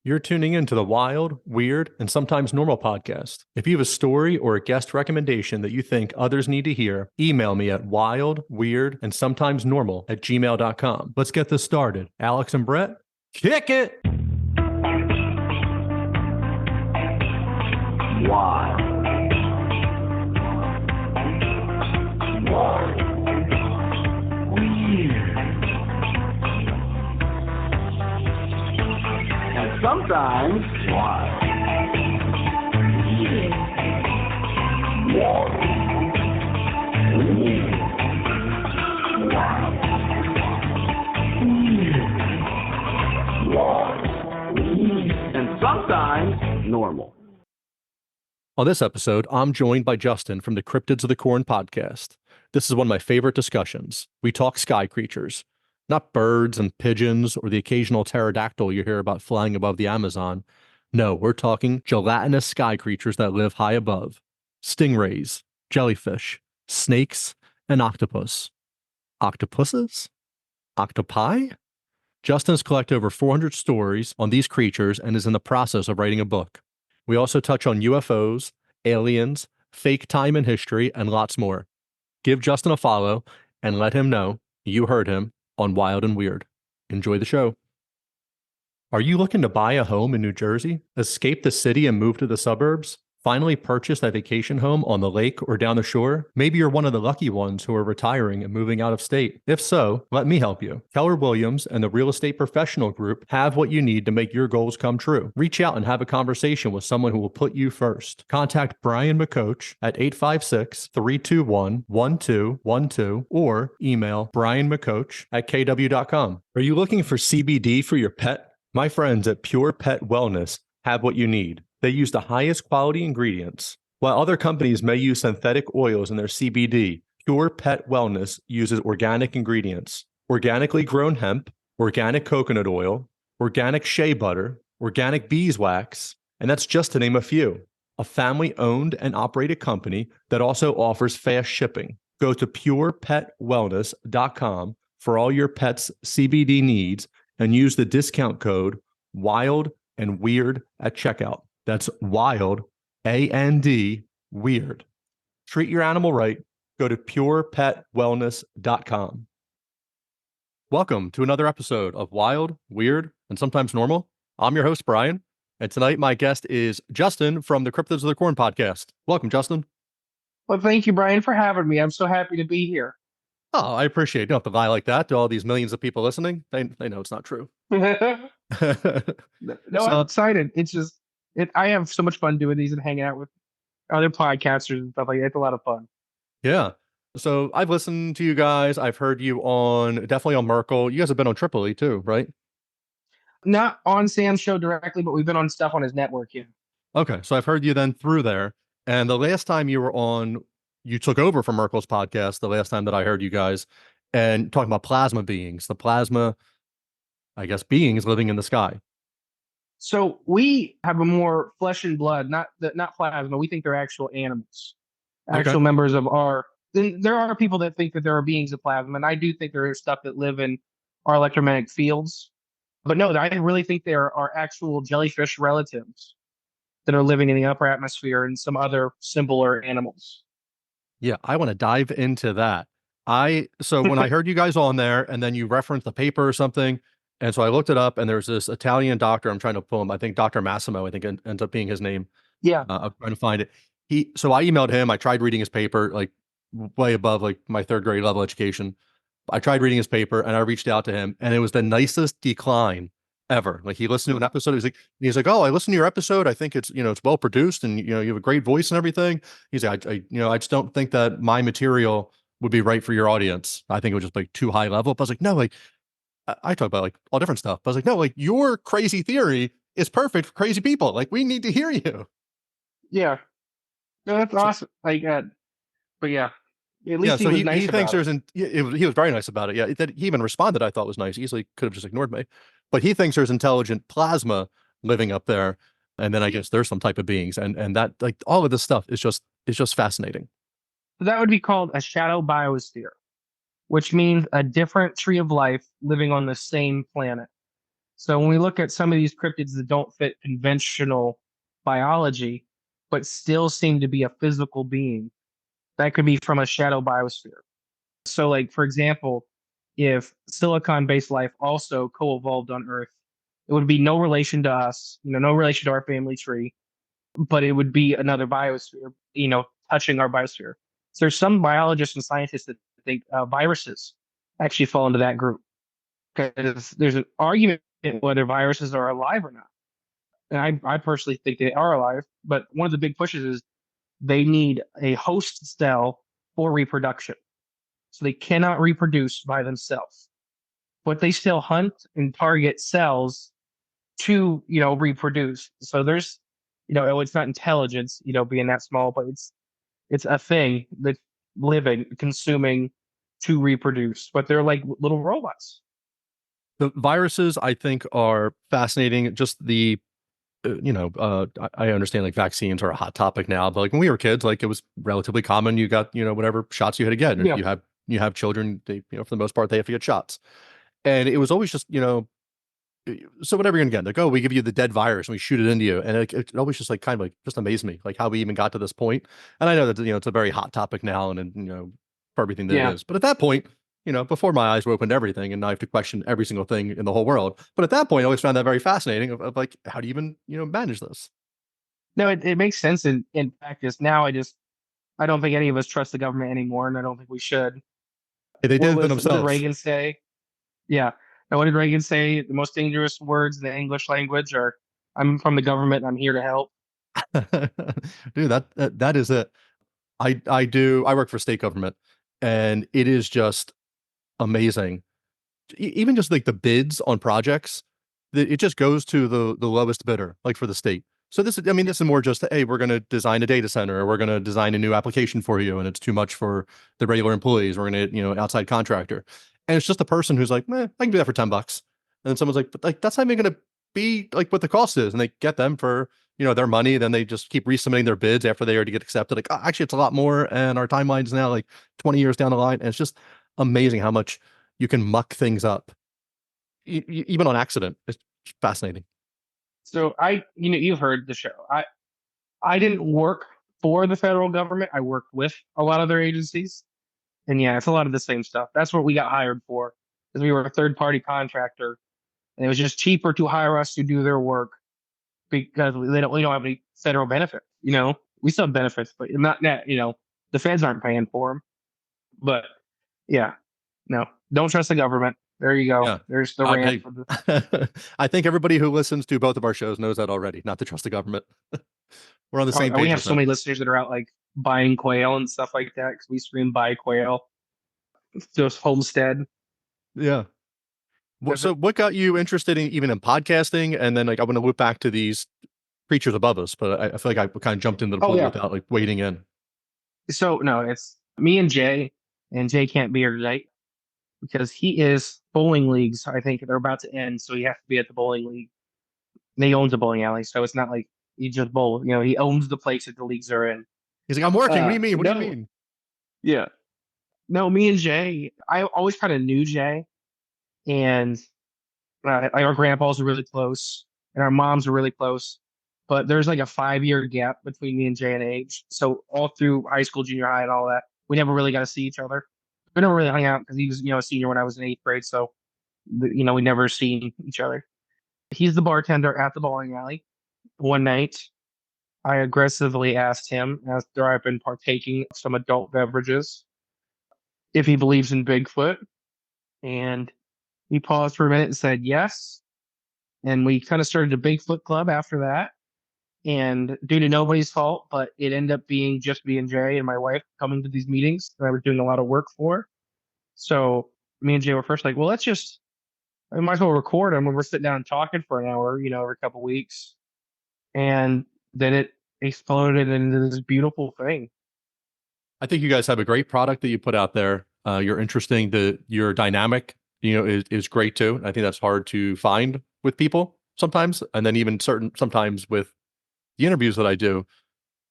You're tuning into the Wild, Weird, and Sometimes Normal podcast. If you have a story or a guest recommendation that you think others need to hear, email me at wildweirdandsometimesnormal@gmail.com. Let's get this started. Alex and Brett, kick it! Wild. Wild. Weird. And sometimes wild. Weird. Wild. Weird. Wild. Weird. Wild. Weird. And sometimes normal. On this episode, I'm joined by Justin from the Cryptids of the Corn podcast. This is one of my favorite discussions. We talk sky creatures, not birds and pigeons or the occasional pterodactyl you hear about flying above the Amazon. No, we're talking gelatinous sky creatures that live high above. Stingrays, jellyfish, snakes, and octopus. Octopuses? Octopi? Justin has collected over 400 stories on these creatures and is in the process of writing a book. We also touch on UFOs, aliens, fake time and history, and lots more. Give Justin a follow and let him know you heard him on Wild and Weird. Enjoy the show. Are you looking to buy a home in New Jersey, escape the city and move to the suburbs? Finally purchase a vacation home on the lake or down the shore? Maybe you're one of the lucky ones who are retiring and moving out of state. If so, let me help you. Keller Williams and the Real Estate Professional Group have what you need to make your goals come true. Reach out and have a conversation with someone who will put you first. Contact Brian McCoach at 856-321-1212 or email brianmccoach@kw.com. Are you looking for CBD for your pet? My friends at Pure Pet Wellness have what you need. They use the highest quality ingredients. While other companies may use synthetic oils in their CBD, Pure Pet Wellness uses organic ingredients, organically grown hemp, organic coconut oil, organic shea butter, organic beeswax, and that's just to name a few. A family-owned and operated company that also offers fast shipping. Go to purepetwellness.com for all your pet's CBD needs and use the discount code WILD and WEIRD at checkout. That's WILD, A-N-D, weird. Treat your animal right. Go to purepetwellness.com. Welcome to another episode of Wild, Weird, and Sometimes Normal. I'm your host, Brian, and tonight my guest is Justin from the Cryptids of the Corn podcast. Welcome, Justin. Well, thank you, Brian, for having me. I'm so happy to be here. Oh, I appreciate it. You don't have to lie like that to all these millions of people listening. They know it's not true. No, I'm excited. It's just, I have so much fun doing these and hanging out with other podcasters and stuff like that. It's a lot of fun. Yeah. So I've listened to you guys. I've heard you definitely on Merkel. You guys have been on Tripoli too, right? Not on Sam's show directly, but we've been on stuff on his network, yeah. Okay. So I've heard you then through there. And the last time you were on, you took over from Merkel's podcast, the last time that I heard you guys, and talking about plasma beings, the plasma, I guess, beings living in the sky. So we have a more flesh and blood, not plasma. We think they're actual animals, actual members of our. There are people that think that there are beings of plasma, and I do think there is stuff that live in our electromagnetic fields. But no, I really think there are actual jellyfish relatives that are living in the upper atmosphere and some other simpler animals. Yeah, I want to dive into that. So when I heard you guys on there, and then you referenced the paper or something. And so I looked it up, and there's this Italian doctor. I'm trying to pull him. I think Dr. Massimo, I think ends up being his name. Yeah. I'm trying to find it. So I emailed him. I tried reading his paper, like way above like my third grade level education. I tried reading his paper, and I reached out to him, and it was the nicest decline ever. Like he listened to an episode. He's like, oh, I listened to your episode. I think it's well produced, and you have a great voice and everything. He's like, I just don't think that my material would be right for your audience. I think it was just like too high level. But I was like, no, like. I talk about like all different stuff, but I was like, no, like your crazy theory is perfect for crazy people. Like we need to hear you. Yeah. No, that's awesome. Like, but yeah, at least he was nice he thinks about there's he was very nice about it. Yeah. That he even responded, I thought was nice. He easily could have just ignored me, but he thinks there's intelligent plasma living up there. And then I guess there's some type of beings and that like all of this stuff is just fascinating. That would be called a shadow biosphere, which means a different tree of life living on the same planet. So when we look at some of these cryptids that don't fit conventional biology, but still seem to be a physical being, that could be from a shadow biosphere. So, like, for example, if silicon-based life also co-evolved on Earth, it would be no relation to us, no relation to our family tree, but it would be another biosphere, touching our biosphere. So there's some biologists and scientists that think viruses actually fall into that group because there's an argument whether viruses are alive or not. And I personally think they are alive, but one of the big pushes is they need a host cell for reproduction. So they cannot reproduce by themselves, but they still hunt and target cells to, reproduce. So there's, it's not intelligence, being that small, but it's a thing that's living, consuming to reproduce, but they're like little robots. The viruses, I think, are fascinating. Just I understand like vaccines are a hot topic now, but like when we were kids, like it was relatively common. You got, whatever shots you had to get. And if Yeah. you have children, they, for the most part, they have to get shots. And it was always just, so whatever you're gonna get, like, oh, we give you the dead virus and we shoot it into you. And it always just like kind of like just amazed me, like how we even got to this point. And I know that, it's a very hot topic now and for everything that Yeah. it is. But at that point, before my eyes were open to everything and now I have to question every single thing in the whole world. But at that point, I always found that very fascinating of like, how do you even, manage this? No, it makes sense in practice. Now I don't think any of us trust the government anymore, and I don't think we should. They did it What did themselves. Reagan say? Yeah. And what did Reagan say? The most dangerous words in the English language are, "I'm from the government and I'm here to help." Dude, that is it. I work for state government and it is just amazing. Even just like the bids on projects, it just goes to the lowest bidder, like for the state. So this is more just, hey, we're going to design a data center, or we're going to design a new application for you, and it's too much for the regular employees. We're going to, outside contractor, and it's just a person who's like, I can do that for $10. And then someone's like, but like that's not even going to be like what the cost is, and they get them for their money. Then they just keep resubmitting their bids after they already get accepted. Like, oh, actually, it's a lot more, and our timeline's now like 20 years down the line, and it's just amazing how much you can muck things up, even on accident. It's fascinating. So you've heard the show. I didn't work for the federal government. I worked with a lot of their agencies, and yeah, it's a lot of the same stuff. That's what we got hired for, because we were a third party contractor, and it was just cheaper to hire us to do their work because we don't have any federal benefit. We still have benefits, but not that the feds aren't paying for them. But yeah, no, don't trust the government. There you go. Yeah. There's the rant. I think everybody who listens to both of our shows knows that already, not to trust the government. We're on the same page. We have so many listeners that are out like buying quail and stuff like that because we stream buy quail. Just homestead. Yeah. So what got you interested in even in podcasting? And then like I want to loop back to these creatures above us, but I feel like I kind of jumped into the pool without like wading in. So no, it's me and Jay can't be here tonight because he is bowling leagues. I think they're about to end, so he has to be at the bowling league. And he owns a bowling alley, so it's not like he just bowl. He owns the place that the leagues are in. He's like, I'm working. What do you mean? What do you mean? Yeah. No, me and Jay, I always kind of knew Jay, and our grandpas are really close, and our moms are really close. But there's like a 5-year gap between me and Jay in age. So all through high school, junior high, and all that, we never really got to see each other. We never really hung out because he was, a senior when I was in 8th grade. So, we never seen each other. He's the bartender at the bowling alley. One night, I aggressively asked him, after I've been partaking of some adult beverages, if he believes in Bigfoot. And he paused for a minute and said yes. And we kind of started a Bigfoot club after that. And due to nobody's fault, but it ended up being just me and Jay and my wife coming to these meetings that I was doing a lot of work for. So me and Jay were first like, well, I might as well record them when we're sitting down and talking for an hour, every couple of weeks. And then it exploded into this beautiful thing. I think you guys have a great product that you put out there. You're interesting. Your dynamic, is great too. I think that's hard to find with people sometimes. And then even sometimes with the interviews that I do,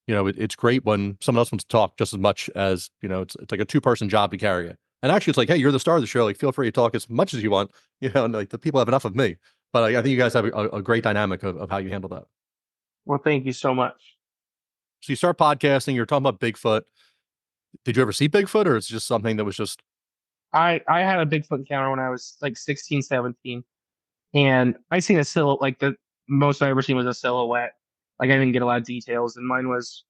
it's great when someone else wants to talk just as much as, it's like a 2-person job to carry it. And actually it's like, hey, you're the star of the show. Like, feel free to talk as much as you want, and like the people have enough of me. But I think you guys have a great dynamic of how you handle that. Well, thank you so much. So you start podcasting, you're talking about Bigfoot. Did you ever see Bigfoot, or it's just something that was just I had a Bigfoot encounter when I was like 16, 17, and I seen a silhouette. Like the most I ever seen was a silhouette. Like I didn't get a lot of details, and mine was,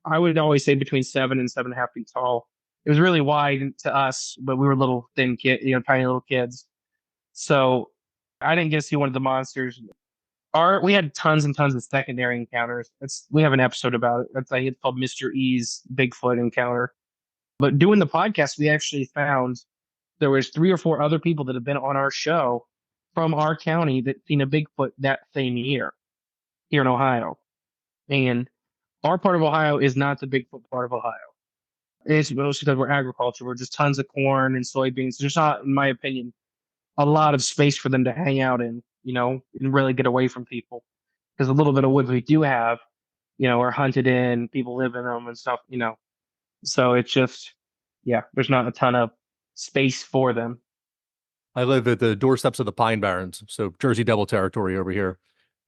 I would always say, between 7 and 7.5 feet tall. It was really wide to us, but we were little thin kid, tiny little kids. So I didn't get to see one of the monsters. We had tons and tons of secondary encounters. We have an episode about it. It's called Mr. E's Bigfoot Encounter. But doing the podcast, we actually found there was 3 or 4 other people that have been on our show from our county that seen a Bigfoot that same year here in Ohio. And our part of Ohio is not the Bigfoot part of Ohio. It's mostly because we're agriculture. We're just tons of corn and soybeans. There's not, in my opinion, a lot of space for them to hang out in, and really get away from people. Because a little bit of woods we do have, are hunted in, people live in them and stuff. So it's just, yeah, there's not a ton of space for them. I live at the doorsteps of the Pine Barrens, so Jersey Devil territory over here.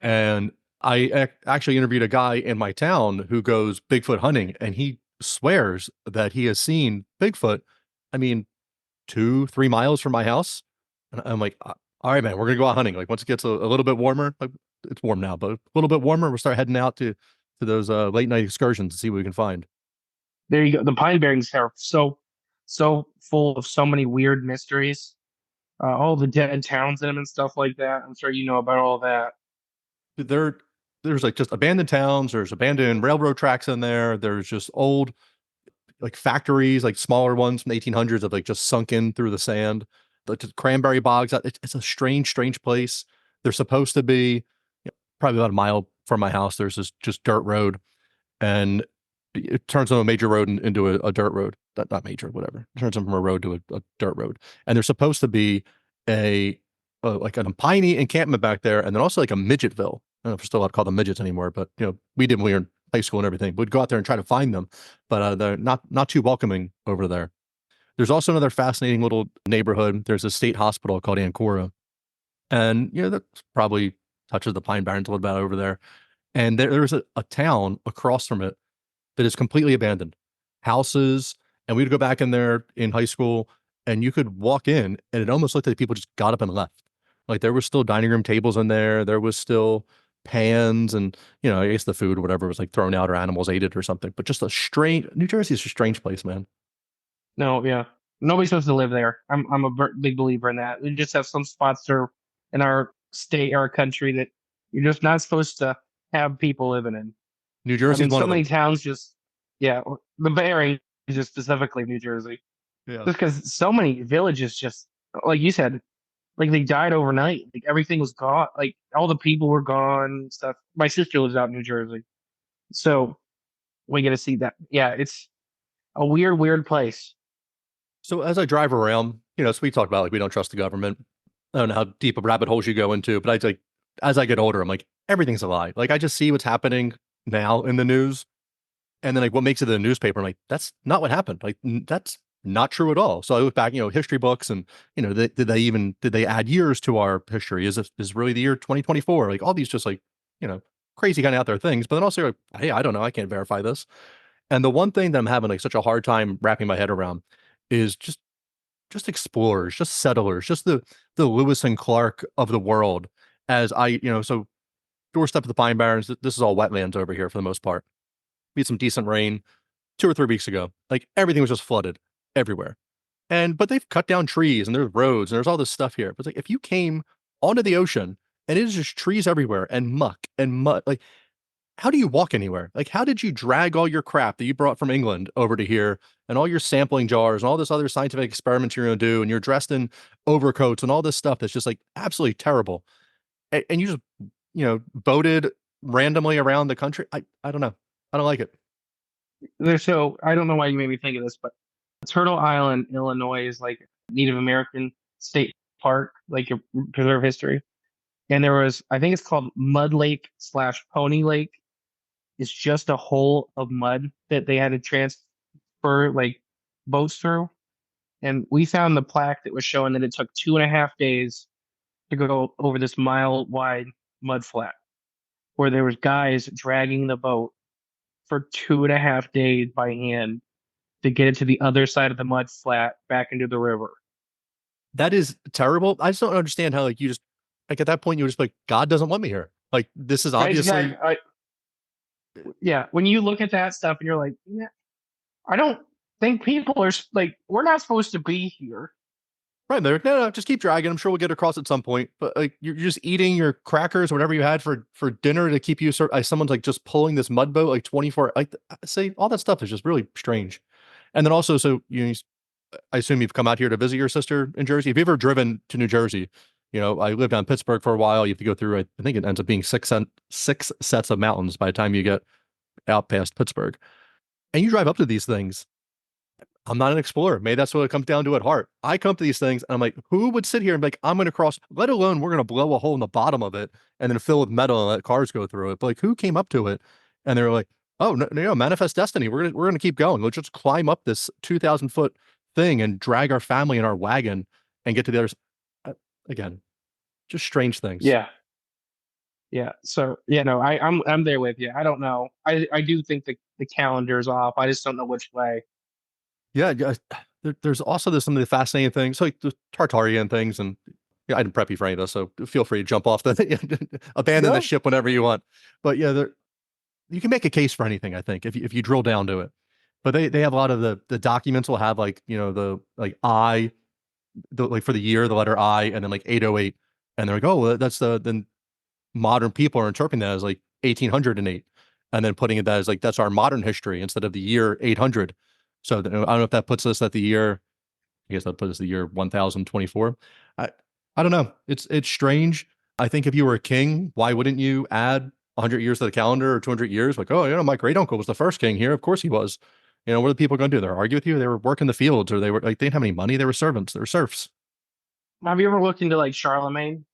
And I actually interviewed a guy in my town who goes Bigfoot hunting, and he swears that he has seen Bigfoot. I mean, 2, 3 miles from my house. And I'm like, all right, man, we're gonna go out hunting. Like once it gets a little bit warmer, like it's warm now, but a little bit warmer, we'll start heading out to those late night excursions to see what we can find. There you go. The Pine Barrens are so full of so many weird mysteries. All the dead towns in them and stuff like that. I'm sure you know about all that. There, there's like just abandoned towns. There's abandoned railroad tracks in there. There's just old like factories, like smaller ones from the 1800s of like just sunk in through the sand. The cranberry bogs. It's a strange place. They're supposed to be, probably about a mile from my house. There's this just dirt road, and it turns from a major road into a dirt road. Not major, whatever. It turns them from a road to a dirt road. And there's supposed to be a like a piney encampment back there, and then also like a midgetville. I don't know if we're still allowed to call them midgets anymore, but we did when we were in high school and everything. We'd go out there and try to find them, but they're not too welcoming over there. There's also another fascinating little neighborhood. There's a state hospital called Ancora, and that probably touches the Pine Barrens a little bit over there. And there's a town across from it that is completely abandoned. Houses, and we'd go back in there in high school, and you could walk in, and it almost looked like people just got up and left. Like there was still dining room tables in there. There was still pans, and I guess the food or whatever was like thrown out or animals ate it or something. But just a strange New Jersey is a strange place, man. No, yeah, nobody's supposed to live there. I'm a big believer in that. We just have some spots in our state, our country, that you're just not supposed to have people living in. New I Jersey's mean, one so of many them. towns just, yeah, the Bay Area, just specifically New Jersey, Yeah. just because so many villages just, like you said, like they died overnight. Like everything was gone. Like all the people were gone and stuff. My sister lives out in New Jersey, so we get to see that. Yeah, it's a weird place. So as I drive around, so we talk about like we don't trust the government. I don't know how deep of rabbit holes you go into, but I like as I get older, I'm like everything's a lie. Like I just see what's happening now in the news, and then like what makes it in the newspaper, I'm like that's not what happened. Like that's not true at all. So I look back, history books, and did they add years to our history? Is really the year 2024? Like all these just like crazy kind of out there things, but then also like hey, I don't know, I can't verify this. And the one thing that I'm having like such a hard time wrapping my head around is just explorers, just settlers, just the Lewis and Clark of the world. As so doorstep of the Pine Barrens, this is all wetlands over here for the most part. We had some decent rain 2 or 3 weeks ago. Like everything was just flooded everywhere. But they've cut down trees and there's roads and there's all this stuff here. But it's like if you came onto the ocean and it is just trees everywhere and muck and mud, like how do you walk anywhere? Like, how did you drag all your crap that you brought from England over to here and all your sampling jars and all this other scientific experiments you're going to do? And you're dressed in overcoats and all this stuff that's just like absolutely terrible. And you just, boated randomly around the country. I don't know. I don't like it. So I don't know why you made me think of this, but Turtle Island, Illinois, is like Native American state park, like a preserve history. And there was, I think it's called Mud Lake / Pony Lake. It's just a hole of mud that they had to transfer like boats through. And we found the plaque that was showing that it took 2.5 days to go over this mile wide mud flat where there was guys dragging the boat for 2.5 days by hand to get it to the other side of the mud flat back into the river. That is terrible. I just don't understand how like you just like at that point you were just like God doesn't want me here. Like this is obviously Yeah, when you look at that stuff and you're like, yeah, I don't think people are like, we're not supposed to be here. right. They're like, no, just keep dragging. I'm sure we'll get across at some point. But like you're just eating your crackers or whatever you had for dinner to keep you. Someone's like just pulling this mud boat like 24. Like say all that stuff is just really strange. And then also, so I assume you've come out here to visit your sister in Jersey. Have you ever driven to New Jersey? I lived down in Pittsburgh for a while. You have to go through, I think it ends up being six sets of mountains by the time you get out past Pittsburgh. And you drive up to these things. I'm not an explorer. Maybe that's what it comes down to at heart. I come to these things and I'm like, who would sit here and be like, I'm going to cross, let alone we're going to blow a hole in the bottom of it and then fill with metal and let cars go through it. But like, who came up to it? And they were like, oh, no, manifest destiny. We're gonna keep going. Let's just climb up this 2,000 foot thing and drag our family in our wagon and get to the other. Again, just strange things. Yeah. Yeah. So, no, I'm there with you. I don't know. I do think the calendar is off. I just don't know which way. Yeah. There's also some of the fascinating things, like the Tartarian things. And yeah, I didn't prep you for any of this, so feel free to jump off abandon the No. ship whenever you want. But yeah, you can make a case for anything, I think, if you drill down to it. But they have a lot of the documents will have like, the like like for the year, the letter I, and then like 808. And they're like, oh, well, that's then modern people are interpreting that as like 1808 and then putting it that as like that's our modern history instead of the year 800. So I don't know if that puts us at the year, I guess that puts us the year 1024. I don't know. It's strange. I think if you were a king, why wouldn't you add 100 years to the calendar or 200 years? Like, oh, my great uncle was the first king here. Of course he was. What are the people going to do? They're argue with you. They were working the fields, or they were like they didn't have any money. They were servants. They were serfs. Have you ever looked into like Charlemagne?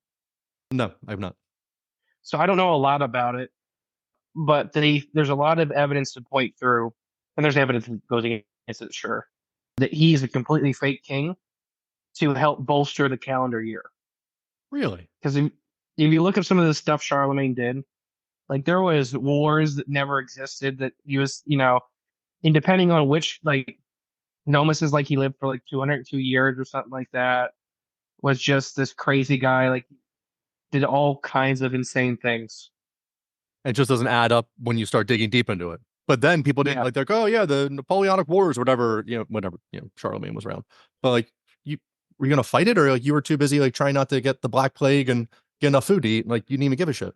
No, I've not. So I don't know a lot about it, but there's a lot of evidence to point through, and there's evidence that goes against it, sure, that he's a completely fake king to help bolster the calendar year. Really? Because if you look at some of the stuff Charlemagne did, like there was wars that never existed that he was, and depending on which, like Nomus is like he lived for like 202 years or something like that, was just this crazy guy, like did all kinds of insane things. It just doesn't add up when you start digging deep into it. But then people didn't Yeah. like they're like, oh yeah, the Napoleonic Wars, whatever, whenever, Charlemagne was around. But like you were you gonna fight it, or like you were too busy like trying not to get the Black Plague and get enough food to eat? Like you didn't even give a shit.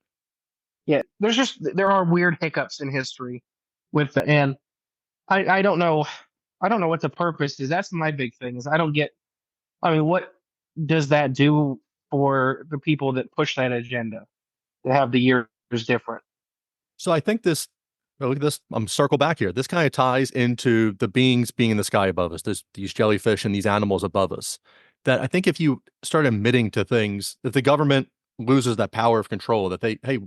Yeah. There are weird hiccups in history with the, and I don't know. I don't know what the purpose is. That's my big thing is I don't get, I mean, what does that do for the people that push that agenda to have the years different? So I think look at this. I'm circle back here. This kind of ties into the beings being in the sky above us. These jellyfish and these animals above us. That I think if you start admitting to things, if the government loses that power of control, that hey,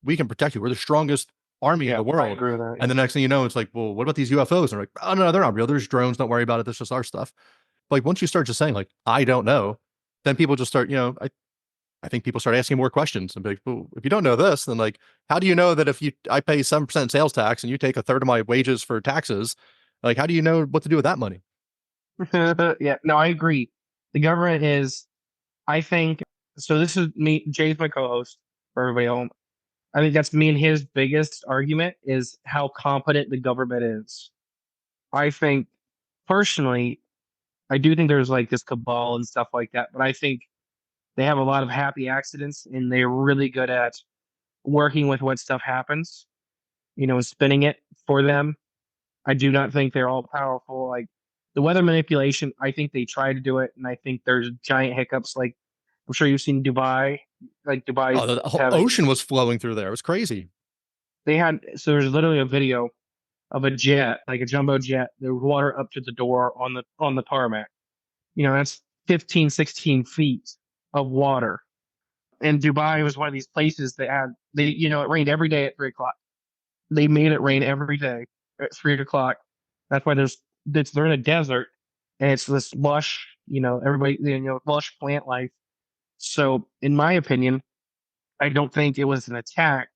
we can protect you. We're the strongest army in the I world. agree with that. And the next thing you know, it's like, well, what about these UFOs? And they're like, oh no, they're not real. There's drones. Don't worry about it. That's just our stuff. But like once you start just saying like, I don't know, then people just start, I think people start asking more questions and be like, well, if you don't know this, then like, how do you know that if I pay 7% sales tax and you take a third of my wages for taxes, like, how do you know what to do with that money? Yeah, no, I agree. The government is, I think, so this is me, Jay's my co-host for everybody home. I think that's me and his biggest argument is how competent the government is. I think personally, I do think there's like this cabal and stuff like that, but I think they have a lot of happy accidents and they're really good at working with what stuff happens, and spinning it for them. I do not think they're all powerful. Like the weather manipulation, I think they try to do it, and I think there's giant hiccups. Like I'm sure you've seen Dubai, like Dubai Oh, the whole having ocean was flowing through there. It was crazy. they had so there's literally a video of a jet, like a jumbo jet, the water up to the door on the tarmac. That's 15, 16 feet of water. And Dubai was one of these places that had it rained every day at 3 o'clock. They made it rain every day at 3 o'clock. That's why they're in a desert and it's this lush, everybody, lush plant life. So, in my opinion, I don't think it was an attack.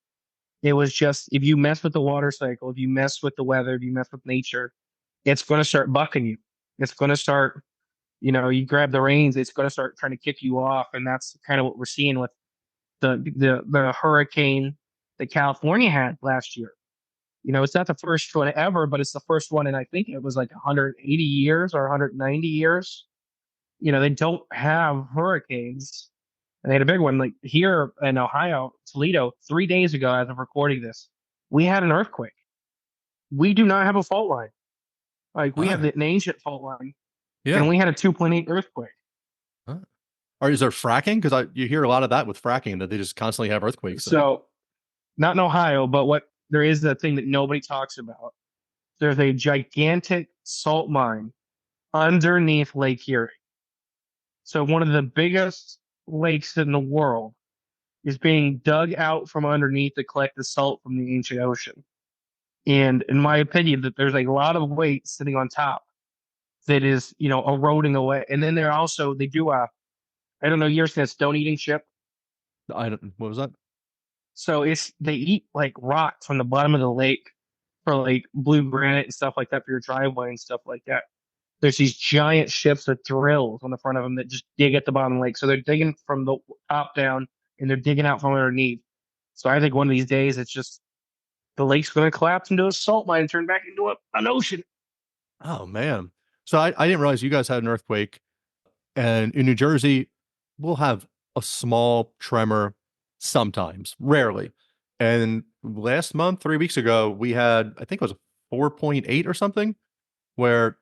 It was just if you mess with the water cycle, if you mess with the weather, if you mess with nature, it's going to start bucking you. It's going to start, you grab the reins, it's going to start trying to kick you off. And that's kind of what we're seeing with the hurricane that California had last year. It's not the first one ever, but it's the first one, and I think it was like 180 years or 190 years. They don't have hurricanes, and they had a big one. Like here in Ohio, Toledo, 3 days ago, as of recording this, we had an earthquake. We do not have a fault line. Like we have Oh, an ancient fault line, and yeah. we had a 2.8 earthquake. Huh. Or is there fracking? Because you hear a lot of that with fracking that they just constantly have earthquakes. So, not in Ohio, but what there is a thing that nobody talks about. There's a gigantic salt mine underneath Lake Erie. So one of the biggest lakes in the world is being dug out from underneath to collect the salt from the ancient ocean. And in my opinion, that there's a lot of weight sitting on top that is, eroding away. And then they do I don't know, you ever seen a stone eating ship? I don't. What was that? So they eat like rocks from the bottom of the lake for like blue granite and stuff like that for your driveway and stuff like that. There's these giant ships with drills on the front of them that just dig at the bottom of the lake. So they're digging from the top down and they're digging out from underneath. So I think one of these days it's just the lake's going to collapse into a salt mine and turn back into an ocean. Oh man. So I didn't realize you guys had an earthquake, and in New Jersey, we'll have a small tremor sometimes, rarely. And last month, 3 weeks ago, we had, I think it was a 4.8 or something, where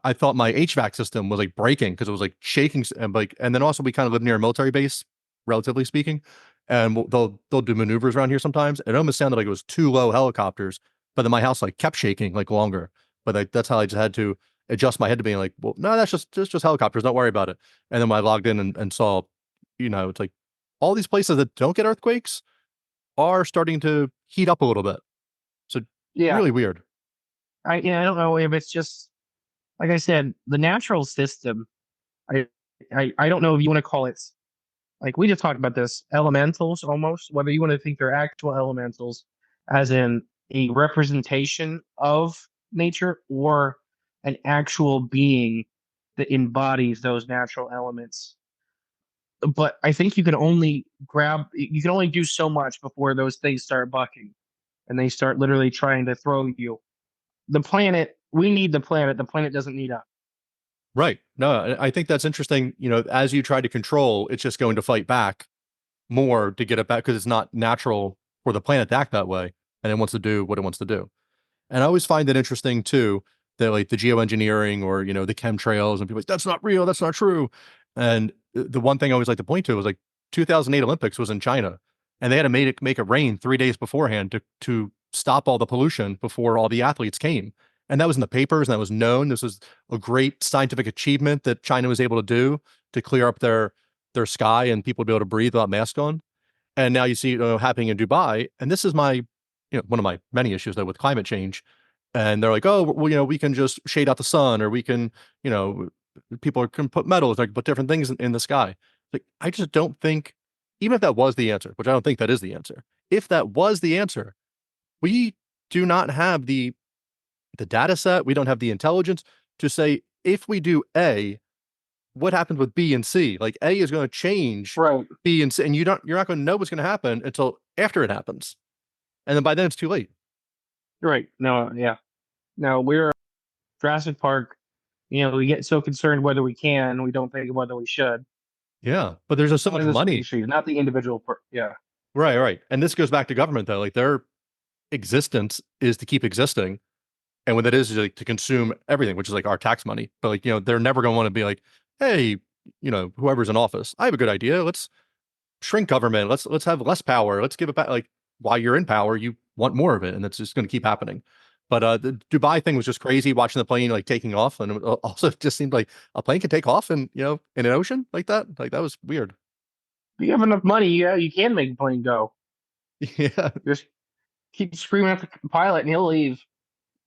I thought my HVAC system was like breaking because it was like shaking, and then also we kind of live near a military base, relatively speaking, and they'll do maneuvers around here sometimes. It almost sounded like it was two low helicopters, but then my house like kept shaking like longer. But that's how I just had to adjust my head to being like, well, no, that's just helicopters. Don't worry about it. And then when I logged in and saw, it's like all these places that don't get earthquakes are starting to heat up a little bit. So Yeah, really weird. I don't know if it's just like I said, the natural system. I I don't know if you want to call it like we just talked about this elementals almost, whether you want to think they're actual elementals, as in a representation of nature or an actual being that embodies those natural elements. But I think you can only do so much before those things start bucking and they start literally trying to throw you. We need the planet. The planet doesn't need us. Right. No, I think that's interesting. As you try to control, it's just going to fight back more to get it back because it's not natural for the planet to act that way, and it wants to do what it wants to do. And I always find it interesting too that like the geoengineering or the chemtrails and people like that's not real, that's not true. And the one thing I always like to point to was like 2008 Olympics was in China, and they had to make it rain 3 days beforehand to stop all the pollution before all the athletes came. And that was in the papers and that was known. This was a great scientific achievement that China was able to do to clear up their sky and people to be able to breathe without masks on. And now you see it happening in Dubai. And this is one of my many issues though with climate change. And they're like, oh, well, we can just shade out the sun, or we can, people can put metals, like put different things in the sky. Like, I just don't think, even if that was the answer, which I don't think that is the answer, if that was the answer, we do not have the data set, we don't have the intelligence to say if we do A, what happens with B and C? Like A is going to change Right. B and C, and you're not going to know what's going to happen until after it happens, and then by then it's too late. Right. No, yeah. No, we're Jurassic Park. We get so concerned whether we can, we don't think whether we should. Yeah, but there's just so much Only the money. species, not the individual. Yeah. Right, right. And this goes back to government though. Like their existence is to keep existing. And what that is like to consume everything, which is like our tax money. But like, they're never gonna want to be like, hey, whoever's in office, I have a good idea. Let's shrink government. Let's have less power. Let's give it back. Like while you're in power, you want more of it. And that's just gonna keep happening. But the Dubai thing was just crazy watching the plane like taking off. And it also just seemed like a plane can take off and in an ocean like that. Like that was weird. If you have enough money, yeah, you can make a plane go. Yeah. Just keep screaming at the pilot and he'll leave.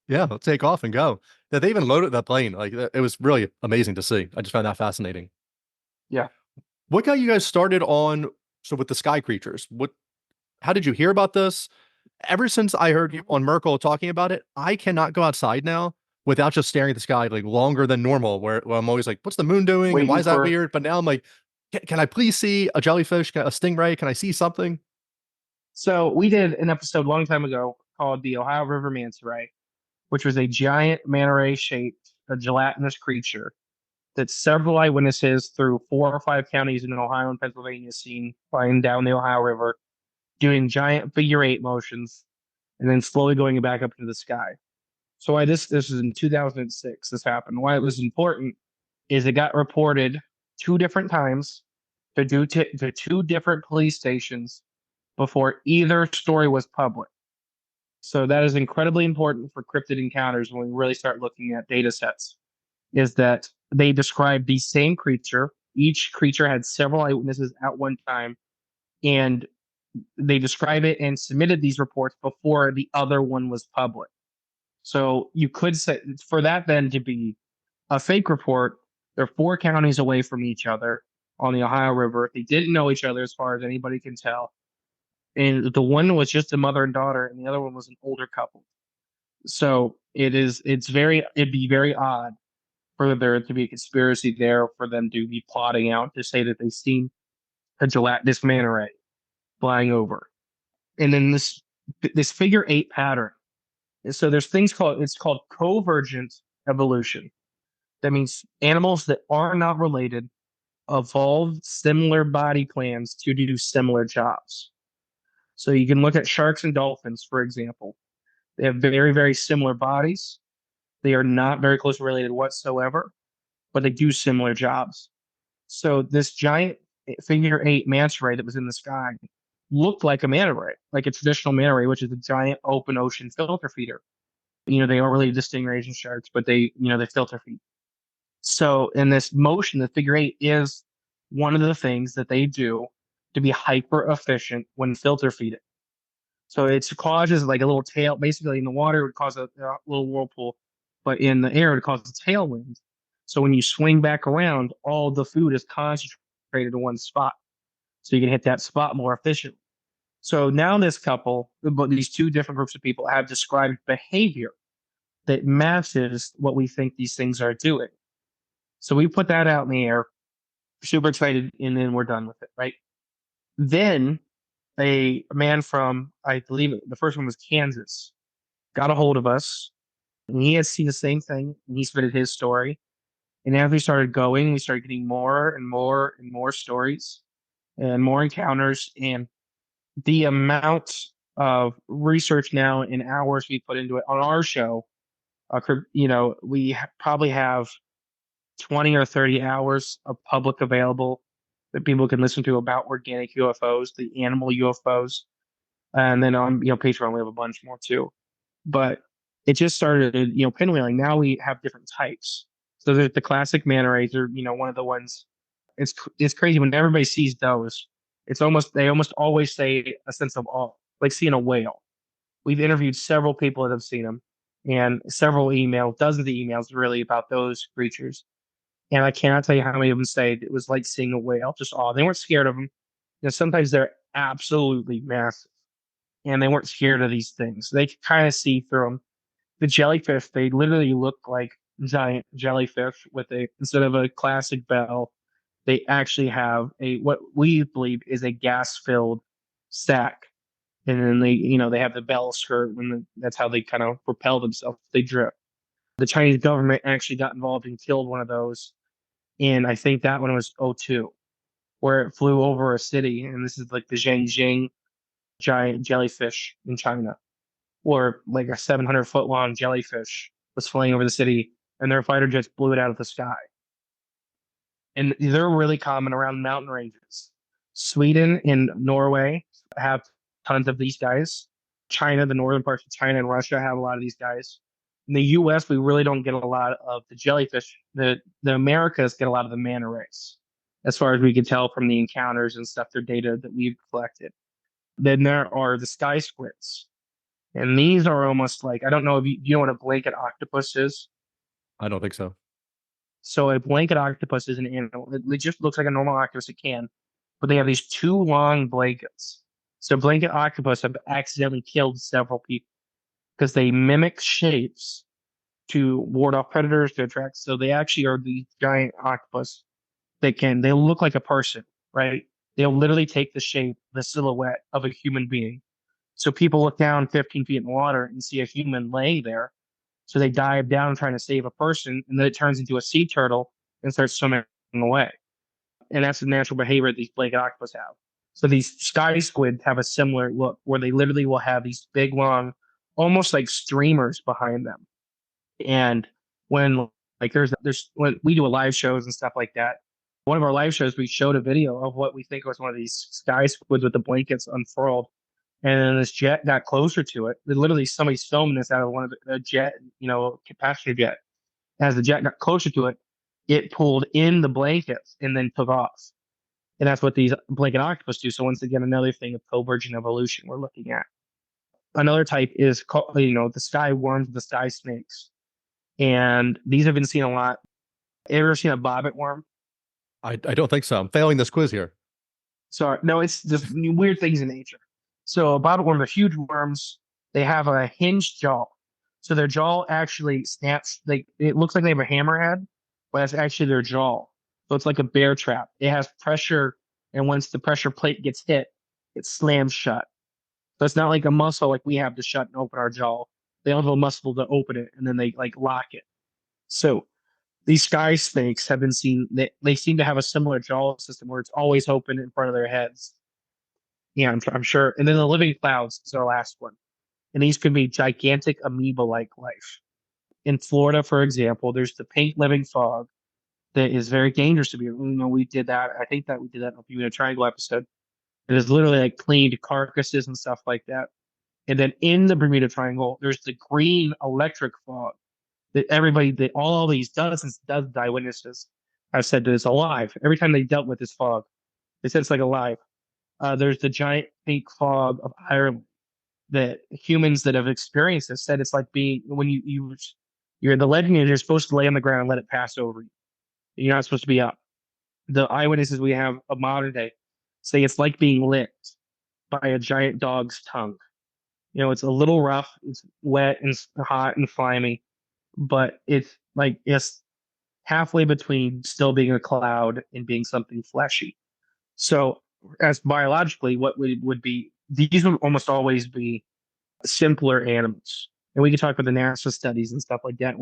Yeah, let's take off and go. That they even loaded that plane. Like it was really amazing to see. I just found that fascinating. Yeah. What got you guys started on with the sky creatures? How did you hear about this? Ever since I heard you on Merkel talking about it, I cannot go outside now without just staring at the sky like longer than normal. Where I'm always like, "What's the moon doing? And why Waiting is that for. weird?" But now I'm like, can I please see a jellyfish, a stingray? Can I see something?" So we did an episode a long time ago called the Ohio River Manta Ray, which was a giant manta ray shaped, a gelatinous creature that several eyewitnesses through 4 or 5 counties in Ohio and Pennsylvania seen flying down the Ohio River, doing giant figure 8 motions, and then slowly going back up into the sky. So why this was in 2006. This happened. Why it was important is it got reported 2 different times to 2 different police stations before either story was public. So that is incredibly important for cryptid encounters when we really start looking at data sets. Is that they described the same creature. Each creature had several eyewitnesses at one time, and they describe it and submitted these reports before the other one was public. So you could say for that then to be a fake report, they're 4 counties away from each other on the Ohio River. They didn't know each other as far as anybody can tell. And the one was just a mother and daughter, and the other one was an older couple. So it'd be very odd for there to be a conspiracy there for them to be plotting out to say that they've seen a gelatinous manta ray flying over. And then this figure 8 pattern. And so there's things called convergent evolution. That means animals that are not related evolved similar body plans to do similar jobs. So you can look at sharks and dolphins, for example. They have very, very similar bodies. They are not very closely related whatsoever, but they do similar jobs. So this giant figure 8 manta ray that was in the sky looked like a manta ray, like a traditional manta ray, which is a giant open ocean filter feeder. They aren't really distinguished in sharks, but they filter feed. So in this motion, the figure 8 is one of the things that they do to be hyper efficient when filter feeding. So it causes like a little tail. Basically, in the water, it would cause a little whirlpool, but in the air, it causes a tailwind. So when you swing back around, all the food is concentrated in one spot. So you can hit that spot more efficiently. So now this couple, but these 2 different groups of people have described behavior that matches what we think these things are doing. So we put that out in the air, super excited, and then we're done with it, right? Then a man from, I believe the first one was Kansas, got a hold of us, and he had seen the same thing, and he submitted his story. And as we started going, we started getting more and more and more stories and more encounters. And the amount of research now and hours we put into it on our show, we probably have 20 or 30 hours of public available that people can listen to about organic UFOs, the animal UFOs. And then on Patreon we have a bunch more too. But it just started pinwheeling. Now we have different types. So there's the classic manta rays are one of the ones. It's crazy when everybody sees those. They almost always say a sense of awe, like seeing a whale. We've interviewed several people that have seen them, and dozens of emails really about those creatures. And I cannot tell you how many of them say it was like seeing a whale, just awe. They weren't scared of them. Sometimes they're absolutely massive, and they weren't scared of these things. They could kind of see through them. The jellyfish, they literally look like giant jellyfish instead of a classic bell, they actually have what we believe is a gas-filled sack, and then they have the bell skirt, and that's how they kind of propel themselves. They drip. The Chinese government actually got involved and killed one of those, and I think that one was '02, where it flew over a city, and this is like the Zhangjiang giant jellyfish in China, or like a 700-foot long jellyfish was flying over the city, and their fighter jets blew it out of the sky. And they're really common around mountain ranges. Sweden and Norway have tons of these guys. China, the northern parts of China and Russia have a lot of these guys. In the U.S., we really don't get a lot of the jellyfish. The Americas get a lot of the manta rays, as far as we can tell from the encounters and stuff, their data that we've collected. Then there are the sky squids. And these are almost like, I don't know if you know what a blanket octopus is. I don't think so. So a blanket octopus is an animal. It just looks like a normal octopus. It can, but they have these two long blankets. So blanket octopus have accidentally killed several people because they mimic shapes to ward off predators to attract. So they actually are the giant octopus. They look like a person, right? They'll literally take the shape, the silhouette of a human being. So people look down 15 feet in the water and see a human laying there. So they dive down trying to save a person, and then it turns into a sea turtle and starts swimming away. And that's the natural behavior that these blanket octopus have. So these sky squid have a similar look where they literally will have these big, long, almost like streamers behind them. And when like there's when we do a live shows and stuff like that, one of our live shows we showed a video of what we think was one of these sky squids with the blankets unfurled, and then this jet got closer to it. Literally, somebody's filming this out of one of the jet, passenger jet. As the jet got closer to it, it pulled in the blankets and then took off. And that's what these blanket octopus do. So once again, another thing of convergent evolution we're looking at. Another type is the sky worms, the sky snakes, and these have been seen a lot. Ever seen a bobbit worm? I don't think so. I'm failing this quiz here. Sorry, no, it's just weird things in nature. So bobbit worms are huge worms. They have a hinged jaw. So their jaw actually snaps. It looks like they have a hammerhead, but that's actually their jaw. So it's like a bear trap. It has pressure, and once the pressure plate gets hit, it slams shut. So it's not like a muscle like we have to shut and open our jaw. They don't have a muscle to open it, and then they like lock it. So these sky snakes have been seen. They seem to have a similar jaw system where it's always open in front of their heads. Yeah, I'm sure. And then the living clouds is our last one. And these could be gigantic amoeba-like life. In Florida, for example, there's the pink living fog that is very dangerous to be. We did that. I think that we did that in a Bermuda Triangle episode. It is literally like cleaned carcasses and stuff like that. And then in the Bermuda Triangle, there's the green electric fog that all these dozens of eyewitnesses have said that it's alive. Every time they dealt with this fog, they said it's like alive. There's the giant pink fog of Ireland that humans that have experienced this said it's like being when you're the legend is you're supposed to lay on the ground and let it pass over you. You're not supposed to be up. The eyewitnesses we have of modern day say it's like being licked by a giant dog's tongue. It's a little rough, it's wet and hot and slimy, but it's halfway between still being a cloud and being something fleshy. So, as biologically, what would be these would almost always be simpler animals. And we can talk about the NASA studies and stuff like that.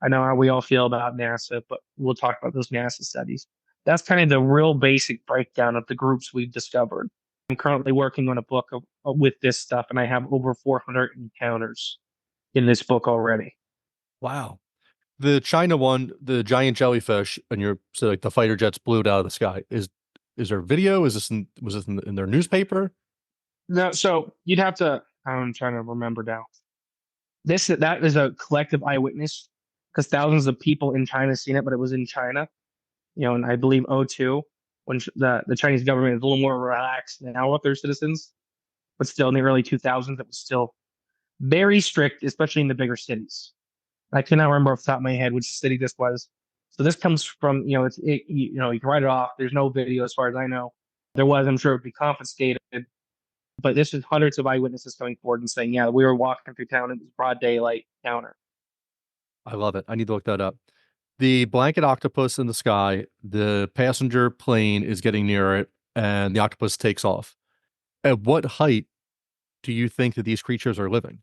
I know how we all feel about NASA, but we'll talk about those NASA studies. That's kind of the real basic breakdown of the groups we've discovered. I'm currently working on a book with this stuff, and I have over 400 encounters in this book already. Wow. The China one, the giant jellyfish, and so like the fighter jets blew it out of the sky. Is there video? Was this in their newspaper? No, so you'd have to. I'm trying to remember now. That is a collective eyewitness because thousands of people in China seen it, but it was in China. And I believe '02 when the Chinese government is a little more relaxed now with their citizens, but still in the early 2000s, it was still very strict, especially in the bigger cities. I cannot remember off the top of my head which city this was. So this comes from, you can write it off. There's no video as far as I know. There was, I'm sure it would be confiscated. But this is hundreds of eyewitnesses coming forward and saying, yeah, we were walking through town and it was broad daylight encounter. I love it. I need to look that up. The blanket octopus in the sky, the passenger plane is getting near it, and the octopus takes off. At what height do you think that these creatures are living?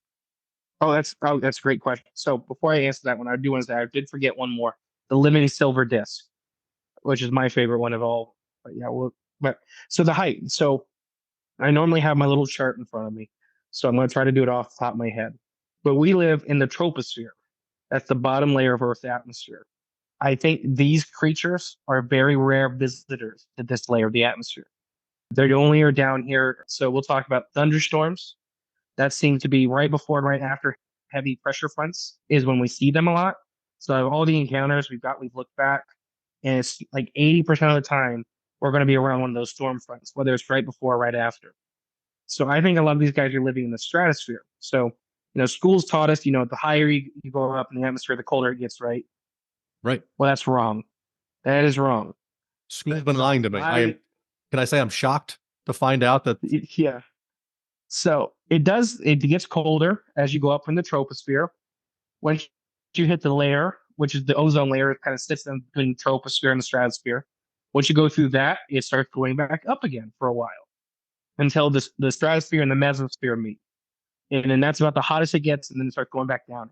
That's a great question. So before I answer that one, I do want to say I did forget one more. The living silver disc, which is my favorite one of all. But yeah, so the height. So I normally have my little chart in front of me. So I'm going to try to do it off the top of my head. But we live in the troposphere. That's the bottom layer of Earth's atmosphere. I think these creatures are very rare visitors to this layer of the atmosphere. They only are down here. So we'll talk about thunderstorms. That seems to be right before and right after heavy pressure fronts is when we see them a lot. So all the encounters we've looked back, and it's like 80% of the time we're going to be around one of those storm fronts, whether it's right before or right after. So I think a lot of these guys are living in the stratosphere. So, schools taught us, the higher you go up in the atmosphere, the colder it gets, right? Right. Well, that's wrong. That is wrong. School's been lying to me. I Can I say I'm shocked to find out that, yeah. So it gets colder as you go up in the troposphere. Once you hit the layer, which is the ozone layer, it kind of sits in between the troposphere and the stratosphere. Once you go through that, it starts going back up again for a while until the stratosphere and the mesosphere meet. And then that's about the hottest it gets, and then it starts going back down.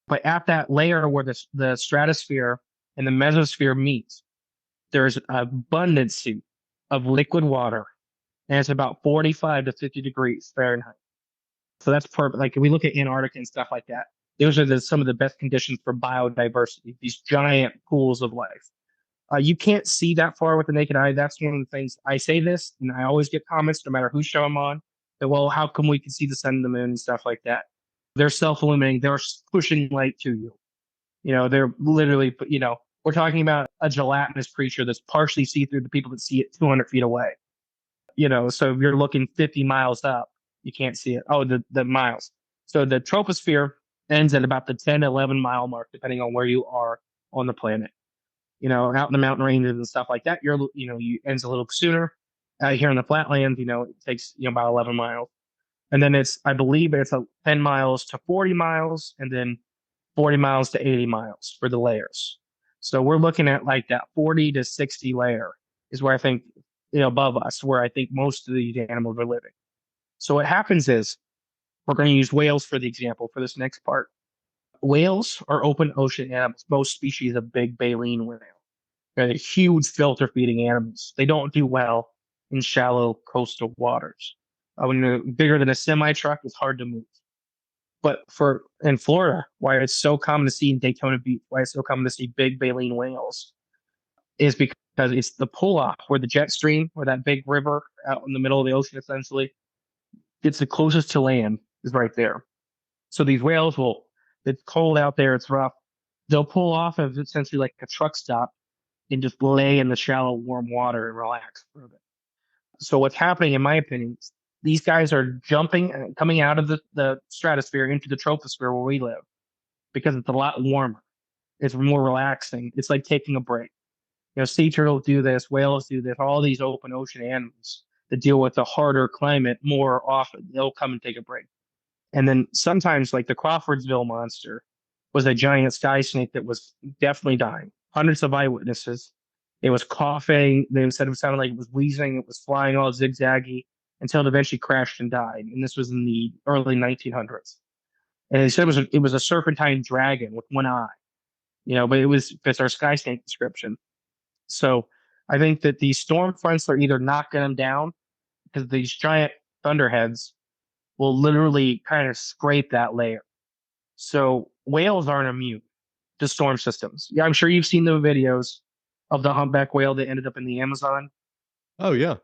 But at that layer where the stratosphere and the mesosphere meet, there's an abundance of liquid water, and it's about 45 to 50 degrees Fahrenheit. So that's perfect. Like if we look at Antarctica and stuff like that, those are some of the best conditions for biodiversity, these giant pools of life. You can't see that far with the naked eye. That's one of the things I say this, and I always get comments no matter who show I'm on that, well, how come we can see the sun and the moon and stuff like that? They're self-illuminating. They're pushing light to you. They're literally, we're talking about a gelatinous creature that's partially see-through to people that see it 200 feet away. So if you're looking 50 miles up, you can't see it. Oh, the miles. So the troposphere ends at about the 10, 11 mile mark, depending on where you are on the planet. Out in the mountain ranges and stuff like that, you ends a little sooner. Here in the flatlands, it takes, about 11 miles. And then I believe it's 10 miles to 40 miles and then 40 miles to 80 miles for the layers. So we're looking at like that 40 to 60 layer is where I think, above us, where I think most of these animals are living. So what happens is we're going to use whales for the example for this next part. Whales are open ocean animals. Most species of big baleen whale. They're huge filter feeding animals. They don't do well in shallow coastal waters. When you're bigger than a semi truck, it's hard to move. But in Florida, why it's so common to see in Daytona Beach, why it's so common to see big baleen whales, is because it's the pull off where the jet stream, or that big river out in the middle of the ocean, essentially, it's the closest to land is right there. So these whales it's cold out there, it's rough. They'll pull off of essentially like a truck stop and just lay in the shallow, warm water and relax for a bit. So what's happening, in my opinion, these guys are jumping, coming out of the stratosphere into the troposphere where we live because it's a lot warmer. It's more relaxing. It's like taking a break. Sea turtles do this, whales do this, all these open ocean animals that deal with a harder climate more often. They'll come and take a break. And then sometimes, like the Crawfordsville monster was a giant sky snake that was definitely dying. Hundreds of eyewitnesses. It was coughing. They said it sounded like it was wheezing. It was flying all zigzaggy until it eventually crashed and died. And this was in the early 1900s. And they said it was a serpentine dragon with one eye. But it's our sky snake description. So I think that these storm fronts are either knocking them down because these giant thunderheads will literally kind of scrape that layer. So whales aren't immune to storm systems. Yeah, I'm sure you've seen the videos of the humpback whale that ended up in the Amazon. oh, yeah.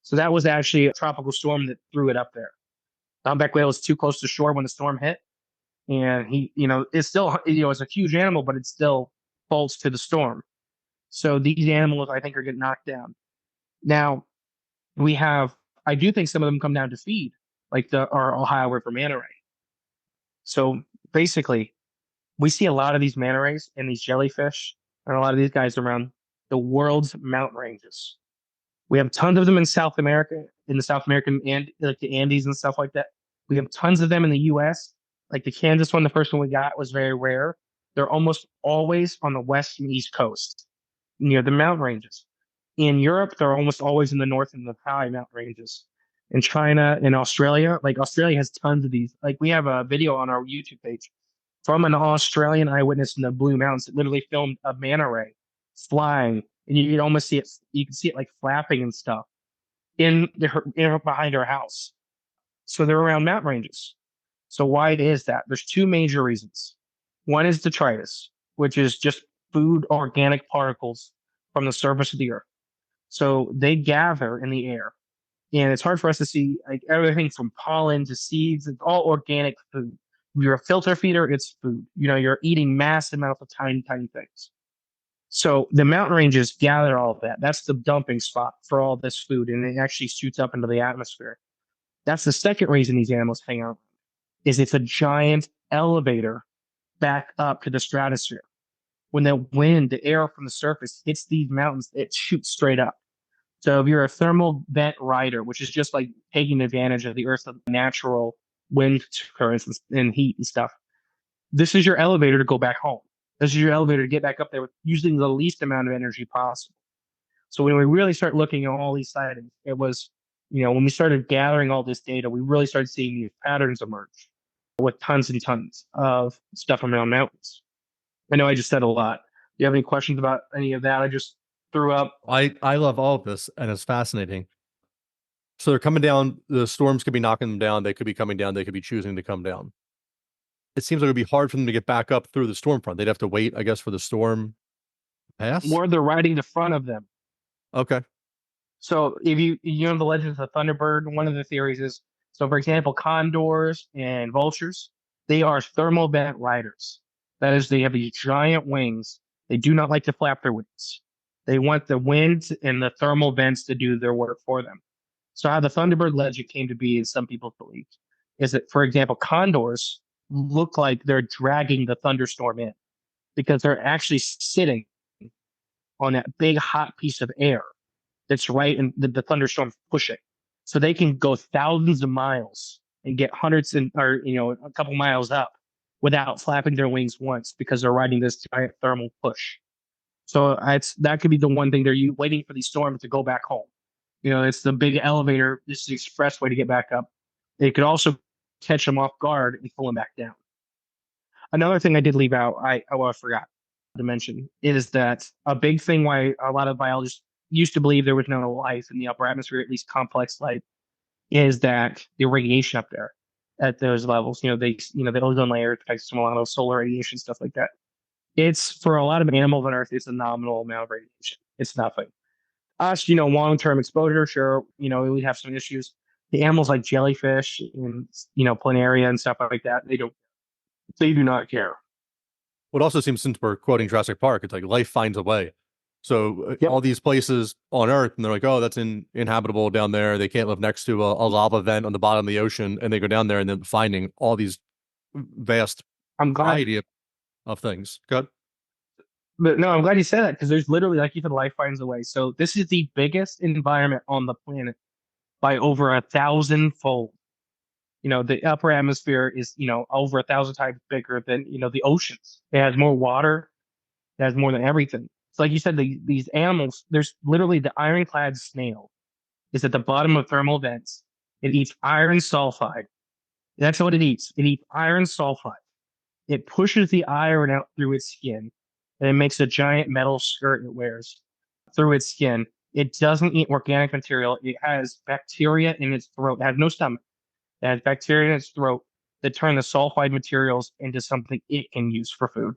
So that was actually a tropical storm that threw it up there. The humpback whale was too close to shore when the storm hit. And it's still, it's a huge animal, but it still falls to the storm. So these animals, I think, are getting knocked down. Now, I do think some of them come down to feed, like our Ohio River manta ray. So basically, we see a lot of these manta rays and these jellyfish and a lot of these guys around the world's mountain ranges. We have tons of them in South America, in the South American and like the Andes and stuff like that. We have tons of them in the U.S. Like the Kansas one, the first one we got was very rare. They're almost always on the west and east coast, near the mountain ranges. In Europe, they're almost always in the north and the high mountain ranges. In China and Australia, like Australia has tons of these. Like we have a video on our YouTube page from an Australian eyewitness in the Blue Mountains that literally filmed a manta ray flying, and you can almost see it. You can see it like flapping and stuff behind her house. So they're around mountain ranges. So why is that? There's two major reasons. One is detritus, which is just food organic particles from the surface of the earth. So they gather in the air, and it's hard for us to see like everything from pollen to seeds. It's all organic food. If you're a filter feeder, it's food. You're eating massive amounts of tiny, tiny things. So the mountain ranges gather all of that. That's the dumping spot for all this food, and it actually shoots up into the atmosphere. That's the second reason these animals hang out, is it's a giant elevator back up to the stratosphere. when the wind, the air from the surface hits these mountains, it shoots straight up. So if you're a thermal vent rider, which is just like taking advantage of the Earth's natural wind currents and heat and stuff, this is your elevator to go back home. This is your elevator to get back up there with using the least amount of energy possible. So when we really start looking at all these sightings, it was, when we started gathering all this data, we really started seeing these patterns emerge with tons and tons of stuff around mountains. I know I just said a lot. Do you have any questions about any of that? I just threw up. I love all of this, and it's fascinating. So they're coming down. The storms could be knocking them down. They could be coming down. They could be choosing to come down. It seems like it'd be hard for them to get back up through the storm front. They'd have to wait, I guess, for the storm to pass. Or they're riding the front of them. Okay. So if you know the legends of Thunderbird, one of the theories is, so for example, condors and vultures, they are thermal vent riders. That is, they have these giant wings. They do not like to flap their wings. They want the wind and the thermal vents to do their work for them. So how the Thunderbird legend came to be, as some people believe, is that, for example, condors look like they're dragging the thunderstorm in because they're actually sitting on that big hot piece of air that's right in the thunderstorm pushing. So they can go thousands of miles and get hundreds or a couple miles up without flapping their wings once because they're riding this giant thermal push. So that could be the one thing they're waiting for these storms to go back home. It's the big elevator. This is the expressway to get back up. It could also catch them off guard and pull them back down. Another thing I did leave out, I forgot to mention, is that a big thing why a lot of biologists used to believe there was no life in the upper atmosphere, at least complex life, is that the radiation up there at those levels, the ozone layer affects a lot of solar radiation, stuff like that. It's, for a lot of animals on Earth, it's a nominal amount of radiation. It's nothing. Us, long-term exposure, sure, we have some issues. The animals like jellyfish and, planaria and stuff like that, they do not care. What also seems, since we're quoting Jurassic Park, it's like life finds a way. So Yep. all these places on Earth, and they're like, oh, that's inhabitable down there. They can't live next to a lava vent on the bottom of the ocean. And they go down there and then finding all these vast variety of things. Good. But no, I'm glad you said that, because there's literally, like you said, life finds a way. So this is the biggest environment on the planet by over 1,000-fold. The upper atmosphere is, over 1,000 times bigger than, the oceans. It has more water. It has more than everything. So like you said, these animals, there's literally the ironclad snail is at the bottom of thermal vents. It eats iron sulfide. That's what it eats. It eats iron sulfide. It pushes the iron out through its skin, and it makes a giant metal skirt it wears through its skin. It doesn't eat organic material. It has bacteria in its throat. It has no stomach. It has bacteria in its throat that turn the sulfide materials into something it can use for food.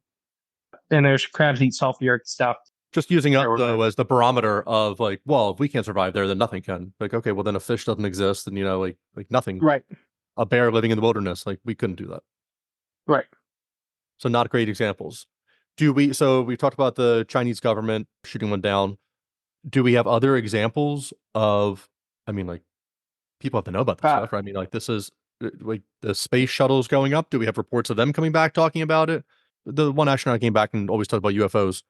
And there's crabs eat sulfuric stuff. Just using up, though, as the barometer of like, well, if we can't survive there, then nothing can. Like, okay, well, then a fish doesn't exist, and like nothing. Right. A bear living in the wilderness, like we couldn't do that. Right. So not great examples. So we talked about the Chinese government shooting one down. Do we have other examples of, like, people have to know about this stuff, right? Like, this is like the space shuttles going up. Do we have reports of them coming back talking about it? The one astronaut came back and always talked about UFOs.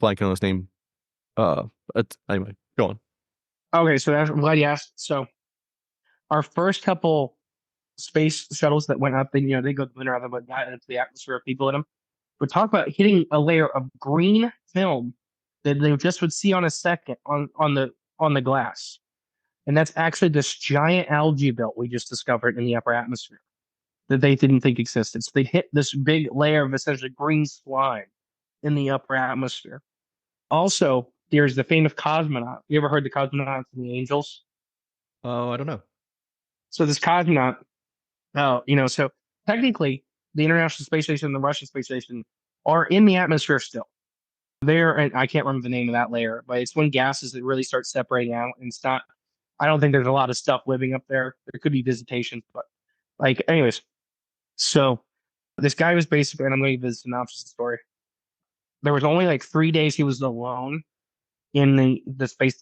Blanking on his name. Anyway, go on. Okay, so I'm glad you asked. So our first couple space shuttles that went up, they go around them, but got into the atmosphere of people in them. But talk about hitting a layer of green film that they just would see on a second on the glass. And that's actually this giant algae belt we just discovered in the upper atmosphere that they didn't think existed. So they hit this big layer of essentially green slime in the upper atmosphere. Also, there's the famous cosmonaut. You ever heard the cosmonauts and the angels? Oh, I don't know. So this cosmonaut, so technically the International Space Station and the Russian Space Station are in the atmosphere still. And I can't remember the name of that layer, but it's when gases that really start separating out. And it's not, I don't think there's a lot of stuff living up there. There could be visitations, but anyways. So this guy was basically, and I'm going to give the synopsis of the story. There was only 3 days he was alone in the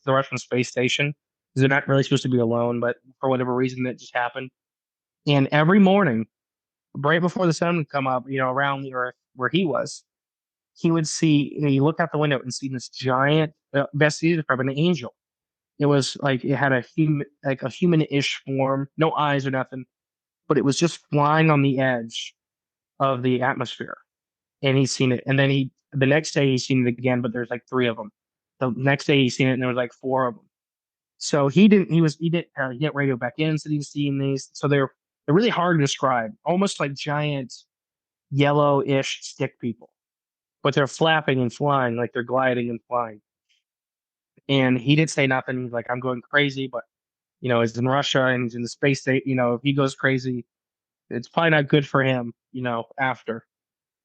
Russian space station. They're not really supposed to be alone, but for whatever reason, that just happened. And every morning, right before the sun would come up, around the Earth where he was, he would see, you look out the window and see this giant, best he described an angel. It was like it had a human, like a human-ish form, no eyes or nothing, but it was just flying on the edge of the atmosphere. And he's seen it. And then the next day he's seen it again, but there's like three of them. The next day he's seen it and there was like four of them. So he didn't radio back in, said he was seeing these. So they're really hard to describe, almost like giant yellowish stick people, but they're flapping and flying, like they're gliding and flying. And he didn't say nothing. He's like, I'm going crazy, but he's in Russia and he's in the space state. If he goes crazy, it's probably not good for him, after.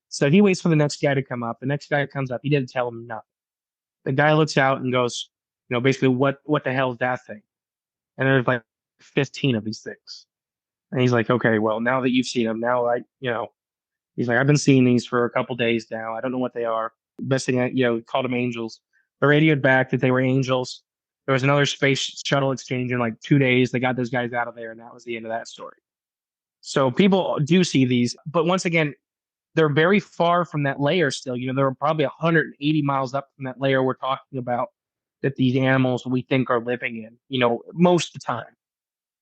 So he waits for the next guy to come up. The next guy comes up. He didn't tell him nothing. The guy looks out and goes, basically, what the hell is that thing? And there's like 15 of these things. And he's like, okay, well, now that you've seen them, he's like, I've been seeing these for a couple days now. I don't know what they are. Best thing, we called them angels. They radioed back that they were angels. There was another space shuttle exchange in like 2 days. They got those guys out of there, and that was the end of that story. So people do see these, but once again, they're very far from that layer still. They're probably 180 miles up from that layer we're talking about that these animals we think are living in, most of the time.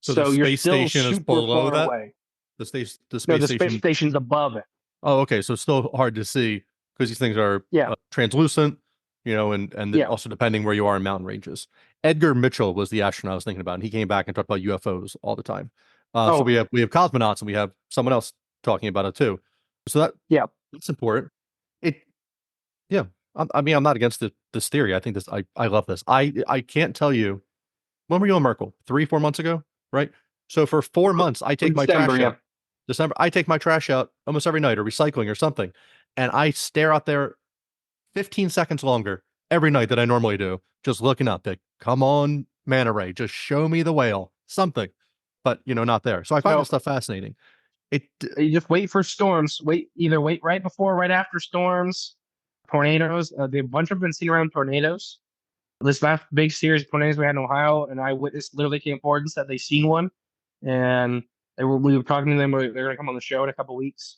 So the you're space still station is super below far that? away. The space No, the station. space station's above it. Oh, okay. So it's still hard to see because these things are Yeah. Translucent, and Yeah. also depending where you are in mountain ranges. Edgar Mitchell was the astronaut I was thinking about, and he came back and talked about UFOs all the time. So we have cosmonauts, and we have someone else talking about it too. So that's important. I mean, I'm not against this theory. I think I love this. I can't tell you, when were you on Merkel? 3-4 months ago, right? So for 4 months, I take my trash out. December, I take my trash out almost every night, or recycling or something, and I stare out there 15 seconds longer every night than I normally do, just looking up. Like, come on, manta ray, just show me the whale, something. But not there. So I find this stuff fascinating. You just wait for storms. Either wait right before, or right after storms, tornadoes. A bunch of them been seen around tornadoes. This last big series of tornadoes we had in Ohio, an eyewitness literally came forward and said they seen one, and we were talking to them. They're going to come on the show in a couple weeks.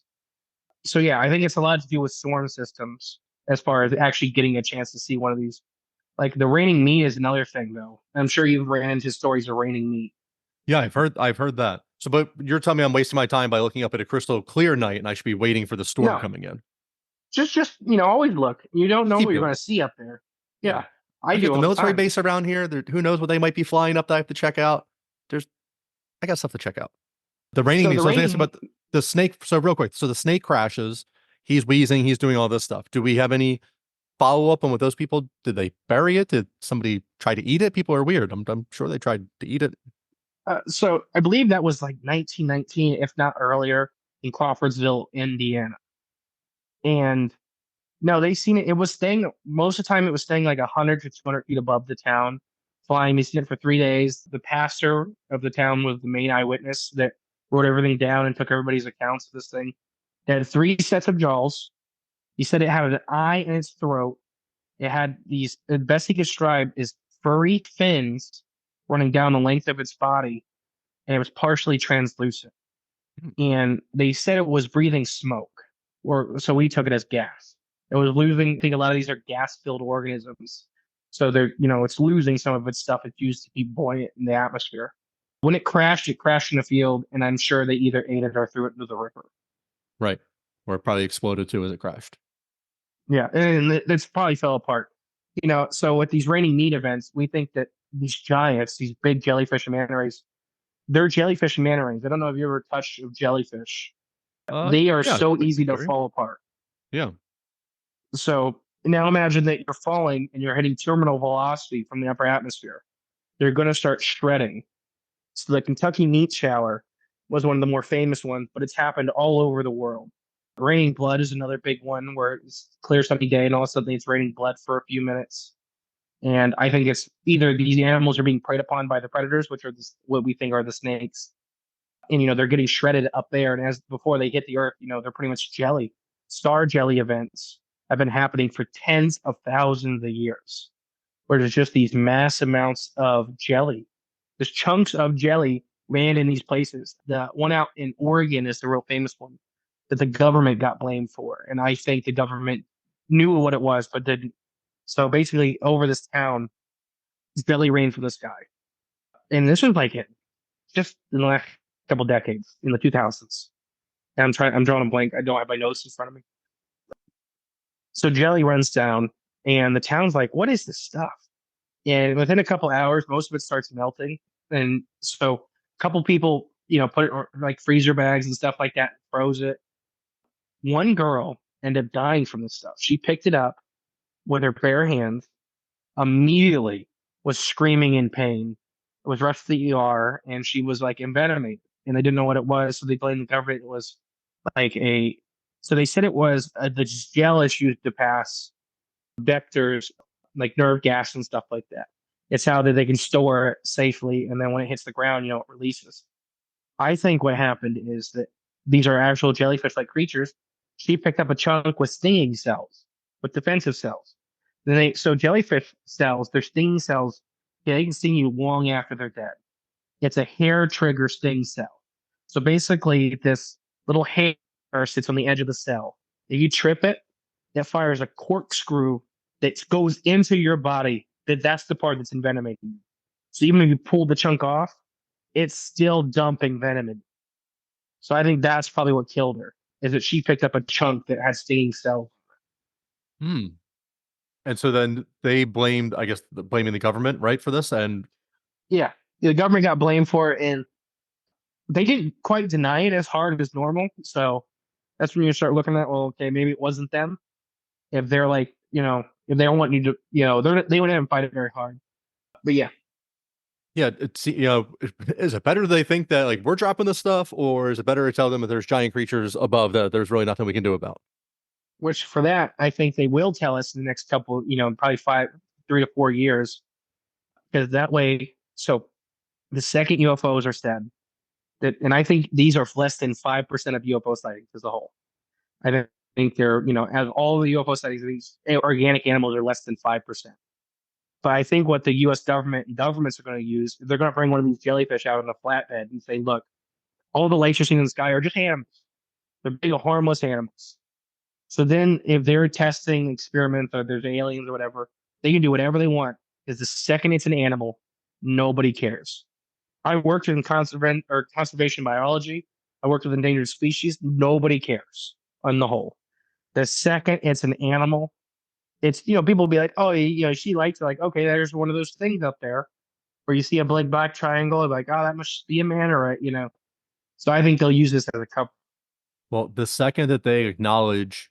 So yeah, I think it's a lot to do with storm systems as far as actually getting a chance to see one of these. Like the raining meat is another thing, though. I'm sure you've ran into stories of raining meat. Yeah, I've heard that. So, but you're telling me I'm wasting my time by looking up at a crystal clear night, and I should be waiting for the storm coming in. Just always look. You don't know what you're going to see up there. Yeah, I do. The military base around here. Who knows what they might be flying up that I have to check out. I got stuff to check out. The raining meat. So I was asking about the snake. So real quick. So the snake crashes. He's wheezing. He's doing all this stuff. Do we have any follow up on what those people? Did they bury it? Did somebody try to eat it? People are weird. I'm sure they tried to eat it. So I believe that was like 1919, if not earlier, in Crawfordsville, Indiana. And no, they seen it. It was staying most of the time. It was staying like 100 to 200 feet above the town, flying. They seen it for 3 days. The pastor of the town was the main eyewitness that wrote everything down and took everybody's accounts of this thing. It had 3 sets of jaws. He said it had an eye in its throat. It had these, the best he could describe is furry fins running down the length of its body, and it was partially translucent. And they said it was breathing smoke, so we took it as gas. It was losing. I think a lot of these are gas-filled organisms, so they're it's losing some of its stuff it's used to keep buoyant in the atmosphere. When it crashed in the field, and I'm sure they either ate it or threw it into the river. Right, or it probably exploded too as it crashed. Yeah, and it's probably fell apart. So with these raining meat events, we think that these giants, these big jellyfish and manta rays, they're jellyfish and manta rays. I don't know if you ever touched a jellyfish. They are so easy to fall apart. Yeah. So now imagine that you're falling and you're hitting terminal velocity from the upper atmosphere. They're going to start shredding. So the Kentucky meat shower was one of the more famous ones, but it's happened all over the world. Raining blood is another big one where it's clear sunny day and all of a sudden it's raining blood for a few minutes. And I think it's either these animals are being preyed upon by the predators, which are what we think are the snakes. And, they're getting shredded up there. And before they hit the earth, they're pretty much jelly. Star jelly events have been happening for tens of thousands of years, where there's just these mass amounts of jelly. There's chunks of jelly land in these places. The one out in Oregon is the real famous one that the government got blamed for. And I think the government knew what it was, but didn't. So basically, over this town, jelly rained from the sky, and this was like it just in the last couple decades in the 2000s. And I'm drawing a blank. I don't have my notes in front of me. So jelly runs down, and the town's like, "What is this stuff?" And within a couple hours, most of it starts melting. And so a couple people, put it like freezer bags and stuff like that, froze it. One girl ended up dying from this stuff. She picked it up with her bare hands, immediately was screaming in pain, was rushed to the ER, and she was like envenomated. And they didn't know what it was, so they blamed the government. It was like so they said it was the gel is used to pass vectors like nerve gas and stuff like that. It's how that they can store it safely, and then when it hits the ground, it releases. I think what happened is that these are actual jellyfish-like creatures. She picked up a chunk with stinging cells, with defensive cells. So jellyfish cells, their stinging cells, they can sting you long after they're dead. It's a hair trigger sting cell. So basically, this little hair sits on the edge of the cell. If you trip it, that fires a corkscrew that goes into your body. That's the part that's envenomating you. So even if you pull the chunk off, it's still dumping venom in. So I think that's probably what killed her, is that she picked up a chunk that had stinging cells. Hmm. And so then they blamed, I guess, blaming the government, right, for this? And Yeah, the government got blamed for it, and they didn't quite deny it as hard as normal. So that's when you start looking at, well, okay, maybe it wasn't them. If they're like, if they don't want you to, they wouldn't fight it very hard. But yeah, yeah, it's is it better they think that like we're dropping this stuff, or is it better to tell them that there's giant creatures above that there's really nothing we can do about? which for that, I think they will tell us in the next couple, probably 3 to 4 years, because that way, so the second UFOs are said, and I think these are less than 5% of UFO sightings as a whole. I don't think they're, as all the UFO sightings, these organic animals are less than 5%. But I think what the U.S. government and governments are going to use, they're going to bring one of these jellyfish out on a flatbed and say, look, all the lights you're seeing in the sky are just animals. They're big, harmless animals. So then if they're testing experiments or there's aliens or whatever, they can do whatever they want. Because the second it's an animal, nobody cares. I worked in conservation biology. I worked with endangered species. Nobody cares on the whole. The second it's an animal, it's, people will be like, oh, she likes it. Like, okay, there's one of those things up there where you see a black triangle. Like, oh, that must be a man, or So I think they'll use this as a couple. Well, the second that they acknowledge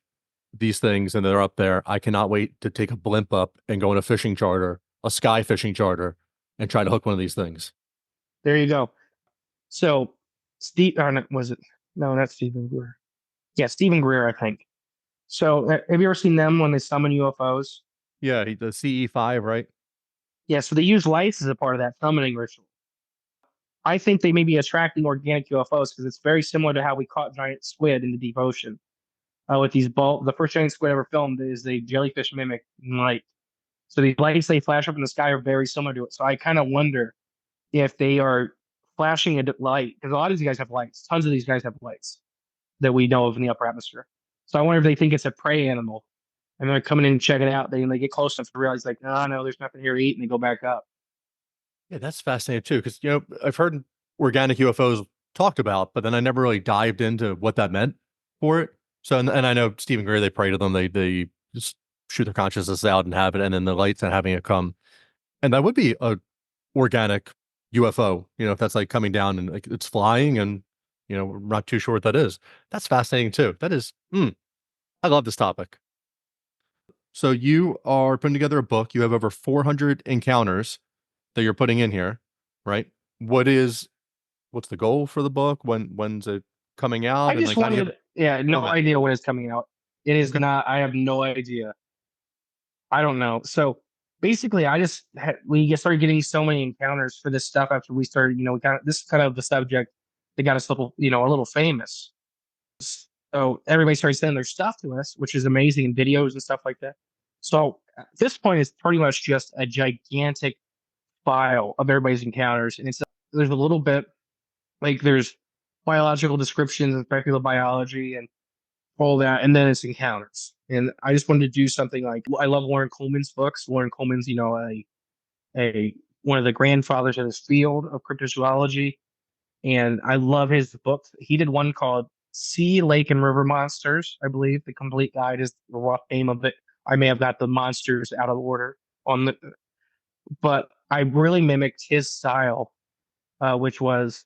these things and they're up there, I cannot wait to take a blimp up and go on a fishing charter, a sky fishing charter, and try to hook one of these things. There you go. So Steve, was it? No, not Stephen Greer. Yeah, Stephen Greer, I think. So have you ever seen them when they summon UFOs? Yeah, the CE5, right? Yeah, so they use lights as a part of that summoning ritual. I think they may be attracting organic UFOs because it's very similar to how we caught giant squid in the deep ocean. With these the first giant squid ever filmed is a jellyfish mimic light. So these lights they flash up in the sky are very similar to it. So I kind of wonder if they are flashing a light, because a lot of these guys have lights. Tons of these guys have lights that we know of in the upper atmosphere. So I wonder if they think it's a prey animal and they're coming in and check it out. They get close enough to realize, like, oh, no, there's nothing here to eat, and they go back up. Yeah, that's fascinating too, because I've heard organic UFOs talked about, but then I never really dived into what that meant for it. So, and I know Stephen Greer, they pray to them, they just shoot their consciousness out and have it, and then the lights and having it come, and that would be a organic UFO. If that's like coming down and like it's flying, and we're not too sure what that is. That's fascinating too. That is, I love this topic. So you are putting together a book. You have over 400 encounters that you're putting in here, right? What's the goal for the book? When's it coming out? I just wanted, no idea when it's coming out. It is not. I have no idea. I don't know. So basically, we started getting so many encounters for this stuff after we started. This is kind of the subject that got us a little famous. So everybody started sending their stuff to us, which is amazing, and videos and stuff like that. So at this point, it's pretty much just a gigantic file of everybody's encounters, and there's a little bit like there's biological descriptions and speculative biology and all that, and then it's encounters. And I just wanted to do something like I love Warren Coleman's books. Warren Coleman's, a one of the grandfathers of this field of cryptozoology, and I love his books. He did one called Sea, Lake, and River Monsters, I believe. The complete guide is the rough name of it. I may have got the monsters out of order on the, but I really mimicked his style, which was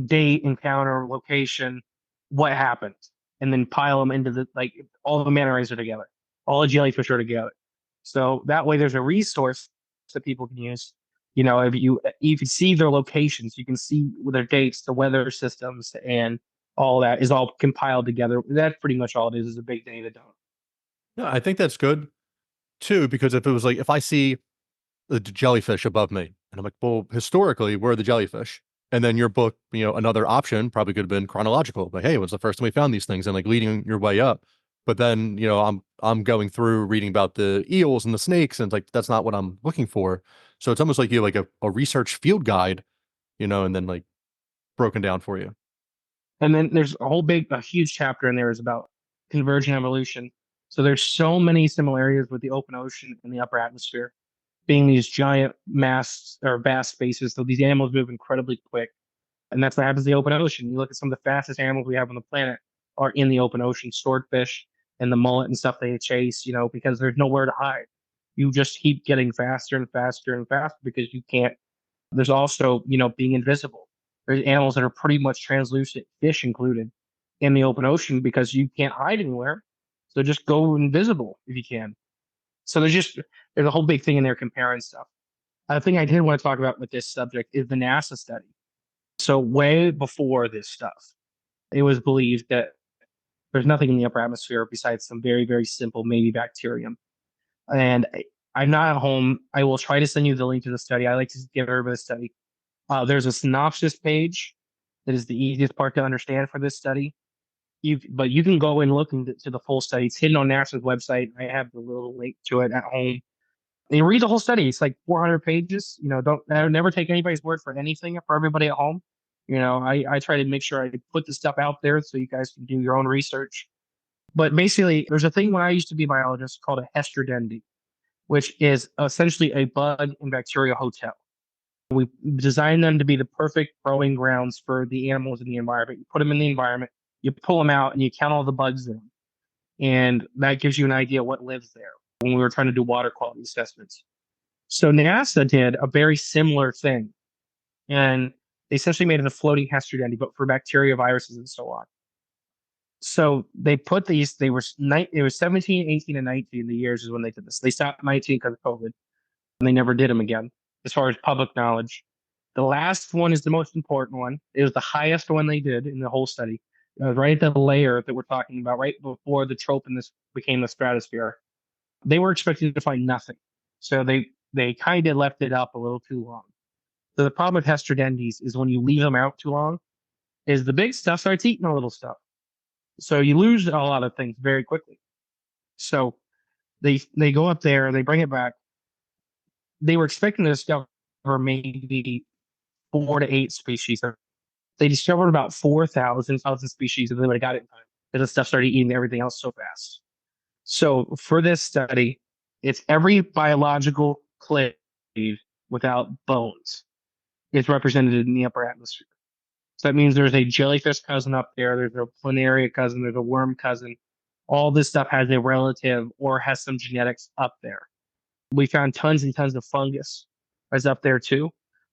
date, encounter, location, what happened, and then pile them into the like all the manta rays are together, all the jellyfish are together. So that way, there's a resource that people can use. If you see their locations, you can see their dates, the weather systems, and all that is all compiled together. That's pretty much all it is a big data dump. No, I think that's good too, because if it was like, if I see the jellyfish above me and I'm like, well, historically, where are the jellyfish? And then your book, another option probably could have been chronological, but hey, when's the first time we found these things, and like leading your way up. But then, I'm going through reading about the eels and the snakes, and it's like that's not what I'm looking for. So it's almost like you have like a research field guide, and then like broken down for you. And then there's a huge chapter in there is about convergent evolution. So there's so many similarities with the open ocean and the upper atmosphere being these giant mass or vast spaces. So these animals move incredibly quick. And that's what happens in the open ocean. You look at some of the fastest animals we have on the planet are in the open ocean, swordfish and the mullet and stuff they chase, because there's nowhere to hide. You just keep getting faster and faster and faster because you can't. There's also, being invisible. There's animals that are pretty much translucent, fish included, in the open ocean because you can't hide anywhere. So just go invisible if you can. So there's a whole big thing in there comparing stuff. The thing I did want to talk about with this subject is the NASA study. So way before this stuff, it was believed that there's nothing in the upper atmosphere besides some very, very simple, maybe bacterium. And I'm not at home. I will try to send you the link to the study. I like to give everybody the study. There's a synopsis page that is the easiest part to understand for this study. But you can go and look into the full study. It's hidden on NASA's website. I have the little link to it at home. And you read the whole study. It's like 400 pages. I would never take anybody's word for anything for everybody at home. I try to make sure I put the stuff out there so you guys can do your own research. But basically, there's a thing when I used to be a biologist called a heterodendy, which is essentially a bug and bacteria hotel. We design them to be the perfect growing grounds for the animals in the environment. You put them in the environment, you pull them out, and you count all the bugs in them. And that gives you an idea what lives there when we were trying to do water quality assessments. So NASA did a very similar thing. And they essentially made it a floating heterodendy, but for bacteria, viruses, and so on. So they put these, it was 17, 18, and 19 the years is when they did this. They stopped 19 because of COVID, and they never did them again, as far as public knowledge. The last one is the most important one. It was the highest one they did in the whole study. It was right at the layer that we're talking about, right before the trope in this became the stratosphere. They were expected to find nothing. So they kind of left it up a little too long. So the problem with heterodendys is when you leave them out too long, is the big stuff starts eating the little stuff. So you lose a lot of things very quickly. So they go up there, they bring it back. They were expecting to discover maybe 4 to 8 species. They discovered about 4,000 species, and they would have got it in time because the stuff started eating everything else so fast. So for this study, it's every biological clade without bones is represented in the upper atmosphere. So that means there's a jellyfish cousin up there, there's a planaria cousin, there's a worm cousin. All this stuff has a relative or has some genetics up there. We found tons and tons of fungus is up there too.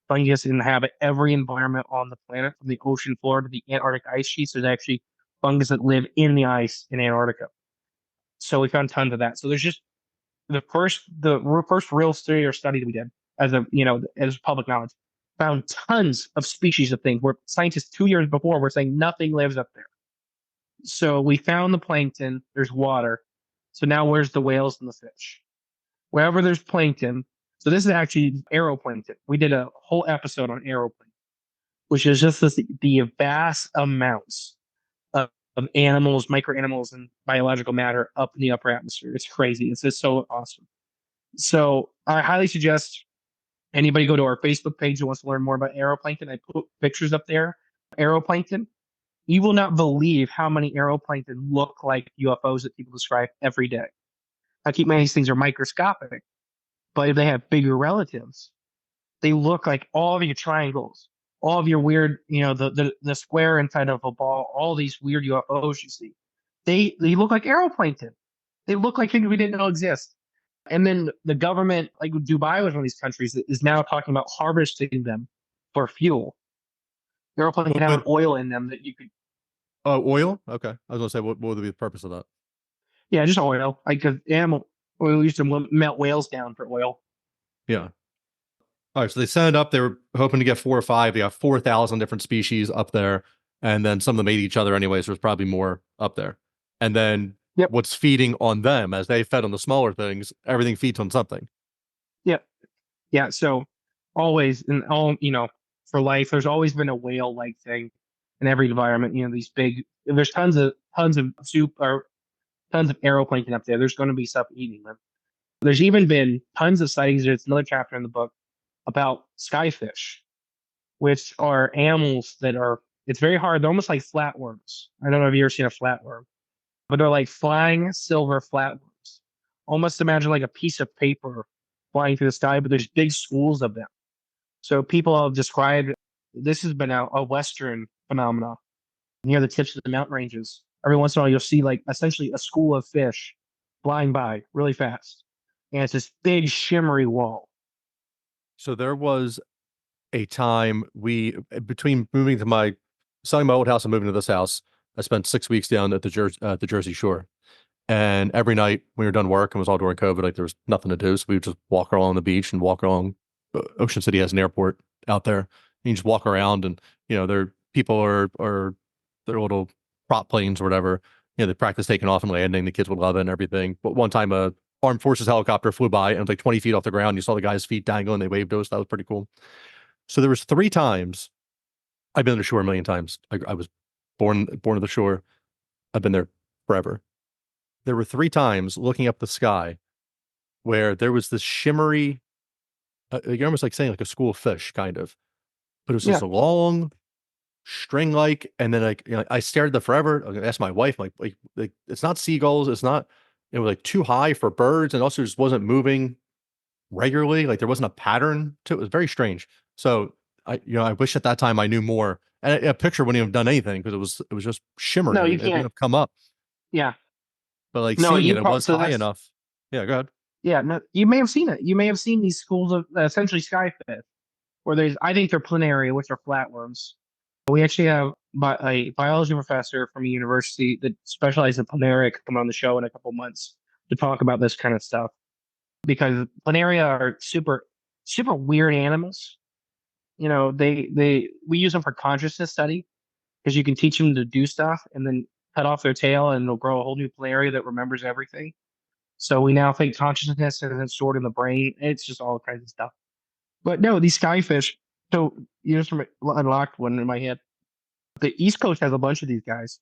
Fungus inhabit every environment on the planet, from the ocean floor to the Antarctic ice sheets. There's actually fungus that live in the ice in Antarctica. So we found tons of that. So there's just the first real study that we did as public knowledge found tons of species of things where scientists 2 years before were saying nothing lives up there. So we found the plankton. There's water. So now where's the whales and the fish? Wherever there's plankton. So this is actually aeroplankton. We did a whole episode on aeroplankton, which is just the vast amounts of animals, microanimals, and biological matter up in the upper atmosphere. It's crazy. It's just so awesome. So I highly suggest anybody go to our Facebook page who wants to learn more about aeroplankton. I put pictures up there. Aeroplankton. You will not believe how many aeroplankton look like UFOs that people describe every day. I keep many of these things are microscopic, but if they have bigger relatives, they look like all of your triangles, all of your weird, the square inside of a ball, all these weird UFOs you see. They look like aeroplankton. They look like things we didn't know exist. And then the government, like Dubai was one of these countries that is now talking about harvesting them for fuel. Aeroplankton have an But oil in them that you could, oil? Okay. I was gonna say, what would be the purpose of that? yeah, just oil. Like 'cause animal oil used to melt whales down for oil. Yeah. All right. So they sent it up. They were hoping to get 4 or 5. They got 4,000 different species up there, and then some of them ate each other anyway. So there's probably more up there. And then Yep. what's feeding on them as they fed on the smaller things? Everything feeds on something. Yep. Yeah. So always in all, for life, there's always been a whale-like thing in every environment. These big. There's tons of soup or tons of aeroplankton up there. There's going to be stuff eating them. There's even been tons of sightings. There's another chapter in the book about skyfish, which are animals that are. It's very hard. They're almost like flatworms. I don't know if you've ever seen a flatworm, but they're like flying silver flatworms. Almost imagine like a piece of paper flying through the sky, but there's big schools of them. So people have described this has been a Western phenomenon near the tips of the mountain ranges. Every once in a while, you'll see like essentially a school of fish flying by really fast, and it's this big shimmery wall. So there was a time between moving to selling my old house and moving to this house, I spent 6 weeks down at the Jersey Shore. And every night when we were done work, and it was all during COVID, like there was nothing to do. So we would just walk along the beach and walk along. Ocean City has an airport out there. And you just walk around and, there people are their little prop planes or whatever. They practice taking off and landing. The kids would love it and everything. But one time a armed forces helicopter flew by and it was like 20 feet off the ground. You saw the guy's feet dangling. They waved to us. That was pretty cool. So there was 3 times. I've been to the shore a million times. I was born at the shore. I've been there forever. There were 3 times looking up the sky where there was this shimmery, you're almost like saying like a school of fish, kind of, but it was Yeah, this long string like, and then like, I stared at them forever. I asked my wife, like, it's not seagulls. It's not, it was like too high for birds. And also just wasn't moving regularly. Like there wasn't a pattern to it. It was very strange. So I wish at that time I knew more. And a picture wouldn't have done anything because it was just no, shimmering. you It wouldn't can't. have come up. Yeah, But like no, seeing you it, it probably was so high that's enough. Yeah, go ahead. yeah. No, you may have seen it. You may have seen these schools of essentially skyfish, where there's I think they're planaria, which are flatworms. We actually have a biology professor from a university that specializes in planaria coming on the show in a couple months to talk about this kind of stuff because planaria are super weird animals. They we use them for consciousness study because you can teach them to do stuff and then cut off their tail and it'll grow a whole new planaria that remembers everything. So we now think consciousness is then stored in the brain. It's just all kinds of stuff. But no, these skyfish. So you just unlocked one in my head. The East Coast has a bunch of these guys.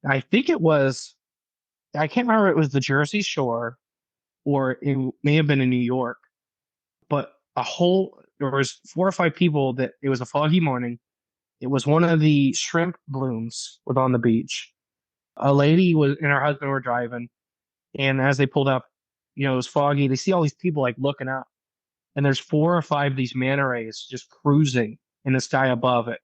I think I can't remember if it was the Jersey Shore or it may have been in New York, but there was 4 or 5 people that it was a foggy morning. It was one of the shrimp blooms was on the beach. A lady was and her husband were driving, and as they pulled up, it was foggy. They see all these people like looking up, and there's 4 or 5 of these manta rays just cruising in the sky above it.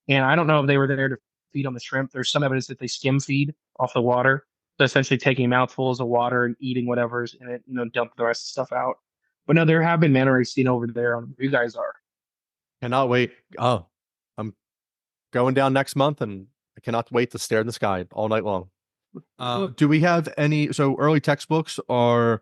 And I don't know if they were there to feed on the shrimp. There's some evidence that they skim feed off the water. So essentially taking mouthfuls of water and eating whatever's in it, dump the rest of the stuff out. But no, there have been manta rays seen over there on where you guys are. Cannot wait. Oh, I'm going down next month and I cannot wait to stare in the sky all night long. Do we have any? So early textbooks are,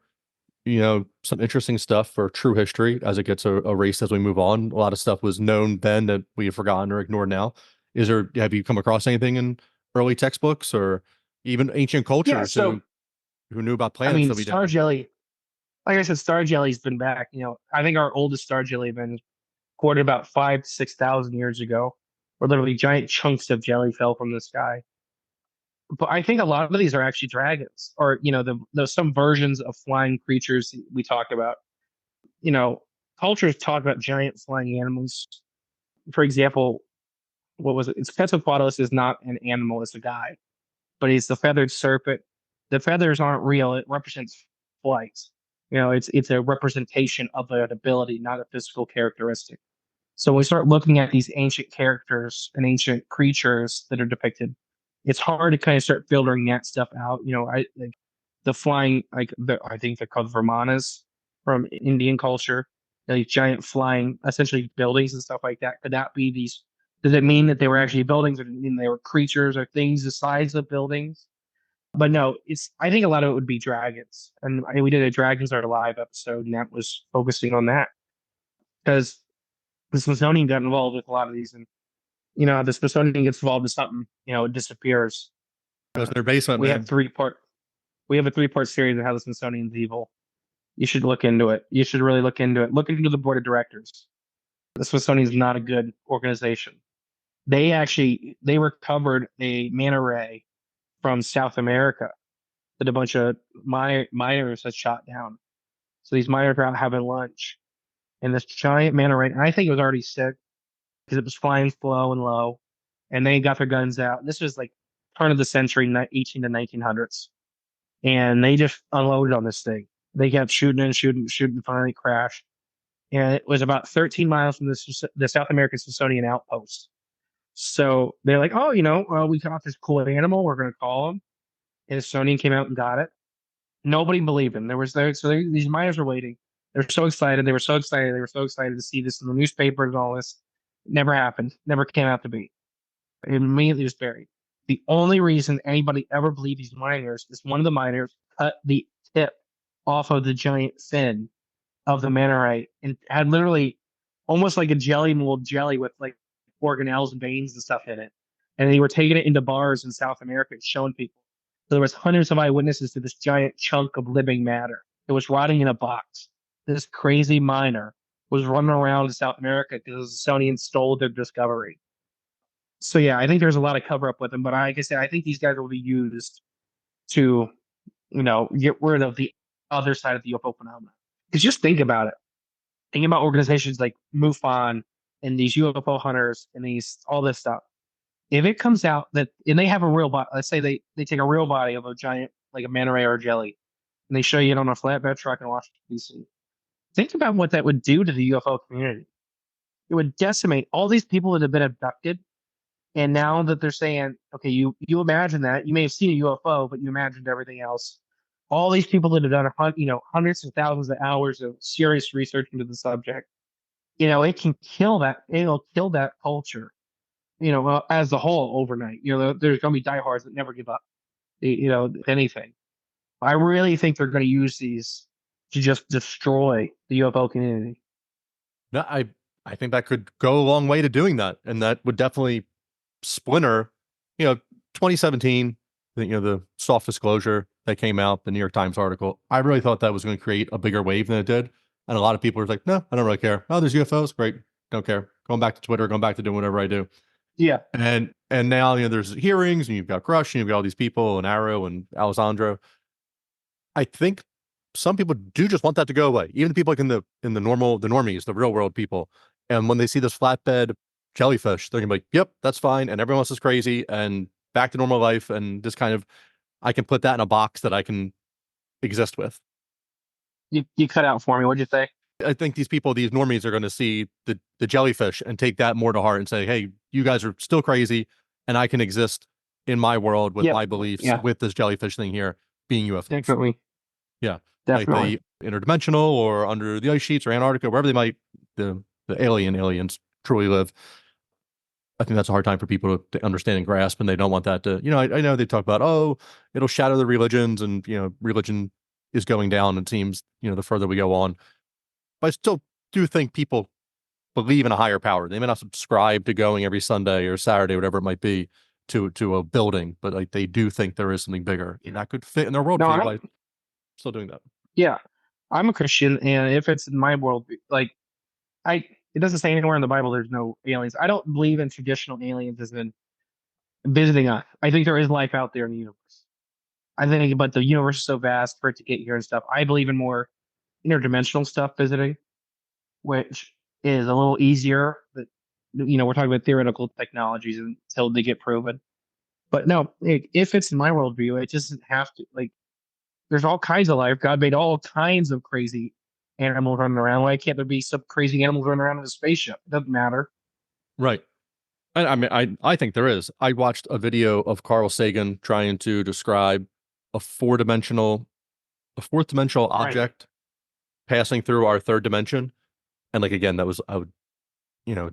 some interesting stuff for true history as it gets erased as we move on. A lot of stuff was known then that we have forgotten or ignored now. Have you come across anything in early textbooks or even ancient Yeah, cultures so who knew about I planets mean, that we star didn't? jelly, like I said, star jelly's been back. I think our oldest star jelly event is recorded about 5 to 6,000 years ago, where literally giant chunks of jelly fell from the sky. But I think a lot of these are actually dragons, or the some versions of flying creatures we talk about. You know, Cultures talk about giant flying animals. For example, what was it? It's Quetzalcoatlus is not an animal; it's a guy, but he's the feathered serpent. The feathers aren't real; it represents flight. It's a representation of an ability, not a physical characteristic. So when we start looking at these ancient characters and ancient creatures that are depicted, it's hard to kind of start filtering that stuff out. I like the flying, I think they're called Vermanas from Indian culture, these giant flying, essentially buildings and stuff like that. Could that be these? Does it mean that they were actually buildings, or did it mean they were creatures or things the size of buildings? But no, I think a lot of it would be dragons, and we did a Dragons Are Alive episode, and that was focusing on that because the Smithsonian got involved with a lot of these, and the Smithsonian gets involved with something, it disappears. Goes in their basement, We man. have we have a 3-part series of how the Smithsonian's evil. You should look into it. You should really look into it. Look into the board of directors. The Smithsonian is not a good organization. They recovered a manta ray from South America that a bunch of miners had shot down. So these miners were out having lunch, and this giant manta ray, and I think it was already sick because it was flying slow and low, and they got their guns out. And this was like turn of the century, 18 to 1900s, and they just unloaded on this thing. They kept shooting and shooting, shooting, finally crashed. And it was about 13 miles from the South American Smithsonian outpost. So they're like, oh, we caught this cool animal. We're going to call him. And the Smithsonian came out and got it. Nobody believed him. These miners were waiting. They were so excited. They were so excited. They were so excited to see this in the newspapers and all this. It never happened. Never came out to be. It immediately was buried. The only reason anybody ever believed these miners is one of the miners cut the tip off of the giant fin of the manta ray and had literally almost like a jelly mold jelly with like organelles and veins and stuff in it. And they were taking it into bars in South America and showing people. So there was hundreds of eyewitnesses to this giant chunk of living matter. It was rotting in a box. This crazy miner was running around in South America because the Smithsonian stole their discovery. So yeah, I think there's a lot of cover up with them, but like I said, I think these guys will be used to, get rid of the other side of the UFO phenomenon. Because just think about it. Think about organizations like MUFON and these UFO hunters and all this stuff. If it comes out that, and they have a real body, let's say they take a real body of a giant, like a manta ray or a jelly, and they show you it on a flatbed truck in Washington, D.C. Think about what that would do to the UFO community. It would decimate all these people that have been abducted. And now that they're saying, okay, you imagine that you may have seen a UFO, but you imagined everything else. All these people that have done, hundreds of thousands of hours of serious research into the subject, it can kill that. It'll kill that culture, as a whole overnight. There's going to be diehards that never give up, anything. I really think they're going to use these to just destroy the UFO community. No, I think that could go a long way to doing that, and that would definitely splinter. 2017, the soft disclosure that came out, the New York Times article. I really thought that was going to create a bigger wave than it did, and a lot of people were like, "No, I don't really care. Oh, there's UFOs, great, don't care. Going back to Twitter, going back to doing whatever I do." Yeah, and now there's hearings, and you've got Grush, and you've got all these people, and Arrow, and Alessandro. I think some people do just want that to go away. Even the people like in the normies, the real world people. And when they see this flatbed jellyfish, they're gonna be like, "Yep, that's fine," and everyone else is crazy, and back to normal life, and just kind of, I can put that in a box that I can exist with. you cut out for me. What'd you say? I think these normies, are going to see the jellyfish and take that more to heart and say, "Hey, you guys are still crazy, and I can exist in my world with Yep. my beliefs Yeah. with this jellyfish thing here being UFOs." Definitely. Yeah, Definitely. like they interdimensional or under the ice sheets or Antarctica, wherever they might the aliens truly live. I think that's a hard time for people to understand and grasp, and they don't want that to. I know they talk about, oh, it'll shadow the religions, and religion is going down. It seems the further we go on, but I still do think people believe in a higher power. They may not subscribe to going every Sunday or Saturday, whatever it might be, to a building, but like they do think there is something bigger, and that could fit in their worldview. By still doing that. Yeah, I'm a Christian, and if it's in my world, like it doesn't say anywhere in the Bible there's no aliens. I don't believe in traditional aliens as in visiting us. I think there is life out there in the universe. I think, but the universe is so vast for it to get here and stuff. I believe in more interdimensional stuff visiting, which is a little easier. But we're talking about theoretical technologies until they get proven. But no, if it's in my worldview, it doesn't have to. Like, there's all kinds of life. God made all kinds of crazy animals running around. Why can't there be some crazy animals running around in a spaceship? It doesn't matter. Right. I mean, I think there is. I watched a video of Carl Sagan trying to describe a fourth dimensional Right. object passing through our third dimension. And like again, that was I would, you know,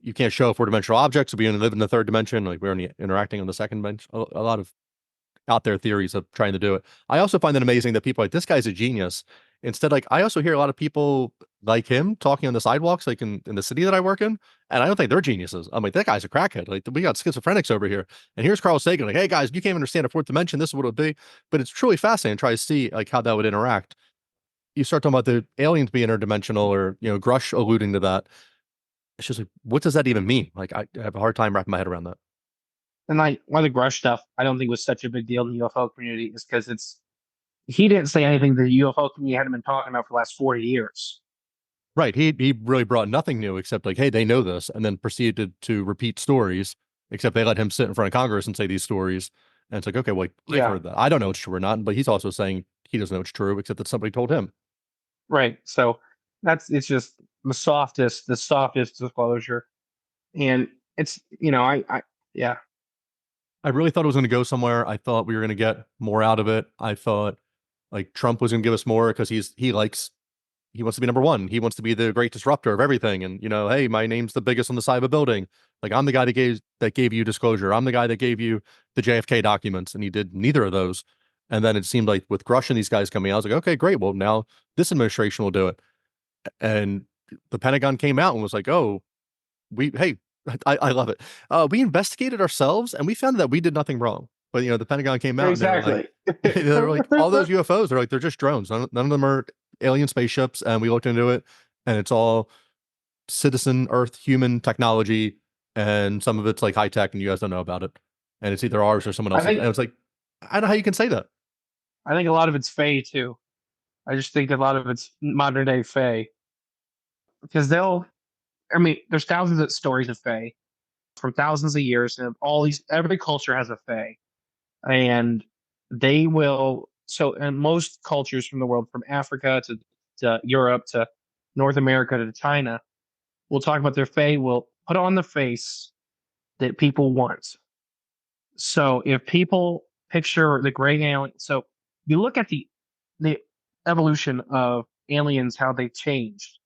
you can't show a four dimensional object, so we only live in the third dimension. Like we're only interacting on the second dimension. A lot of out there theories of trying to do it. I also find it amazing that people are like this guy's a genius. Instead, like I also hear a lot of people like him talking on the sidewalks, like in the city that I work in, and I don't think they're geniuses. I'm like, that guy's a crackhead. Like we got schizophrenics over here. And here's Carl Sagan, like, hey guys, you can't understand a fourth dimension. This is what it would be. But it's truly fascinating to try to see like how that would interact. You start talking about the aliens being interdimensional, or Grush alluding to that. It's just like, what does that even mean? Like I have a hard time wrapping my head around that. And like one of the Grush stuff, I don't think was such a big deal in the UFO community, is because he didn't say anything the UFO community hadn't been talking about for the last 40 years. Right. He really brought nothing new except like, hey, they know this, and then proceeded to repeat stories, except they let him sit in front of Congress and say these stories. And it's like, okay, well, I've Yeah, heard that. I don't know it's true or not, but he's also saying he doesn't know it's true, except that somebody told him. right. So it's just the softest disclosure. And it's, yeah, I really thought it was going to go somewhere. I thought we were going to get more out of it. I thought like Trump was going to give us more because he wants to be number one. He wants to be the great disruptor of everything. And hey, my name's the biggest on the side of a building. Like I'm the guy that gave you disclosure. I'm the guy that gave you the JFK documents, and he did neither of those. And then it seemed like with Grush and these guys coming out, I was like, okay, great. Well, now this administration will do it. And the Pentagon came out and was like, oh, hey, I love it. We investigated ourselves and we found that we did nothing wrong. But the Pentagon came out and they were like, exactly. they were like, all those UFOs, they're just drones. None of them are alien spaceships. And we looked into it, and it's all citizen Earth human technology, and some of it's like high tech, and you guys don't know about it. And it's either ours or someone I else's. think And it's like, I don't know how you can say that. I think a lot of it's Fae too. I just think a lot of it's modern day Fae because there's thousands of stories of Fae from thousands of years, and every culture has a Fae, and they will. So, and most cultures from the world, from Africa to Europe to North America to China, will talk about their Fae. Will put on the face that people want. So, if people picture the gray alien, so you look at the evolution of aliens, how they've changed.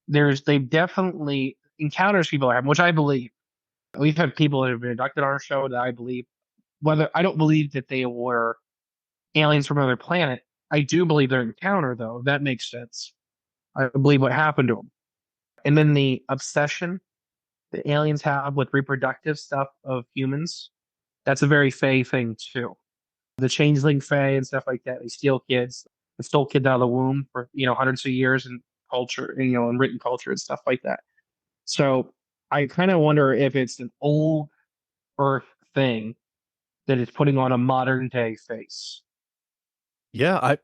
They've definitely encounters people have, which I believe. We've had people that have been abducted on our show that I believe. Whether I don't believe that they were aliens from another planet, I do believe their encounter, though. If that makes sense. I believe what happened to them. And then the obsession that aliens have with reproductive stuff of humans, that's a very Fey thing, too. The changeling Fey and stuff like that, they steal kids. They stole kids out of the womb for, hundreds of years in culture, in written culture and stuff like that. So I kind of wonder if it's an old Earth thing that is putting on a modern day face. Yeah,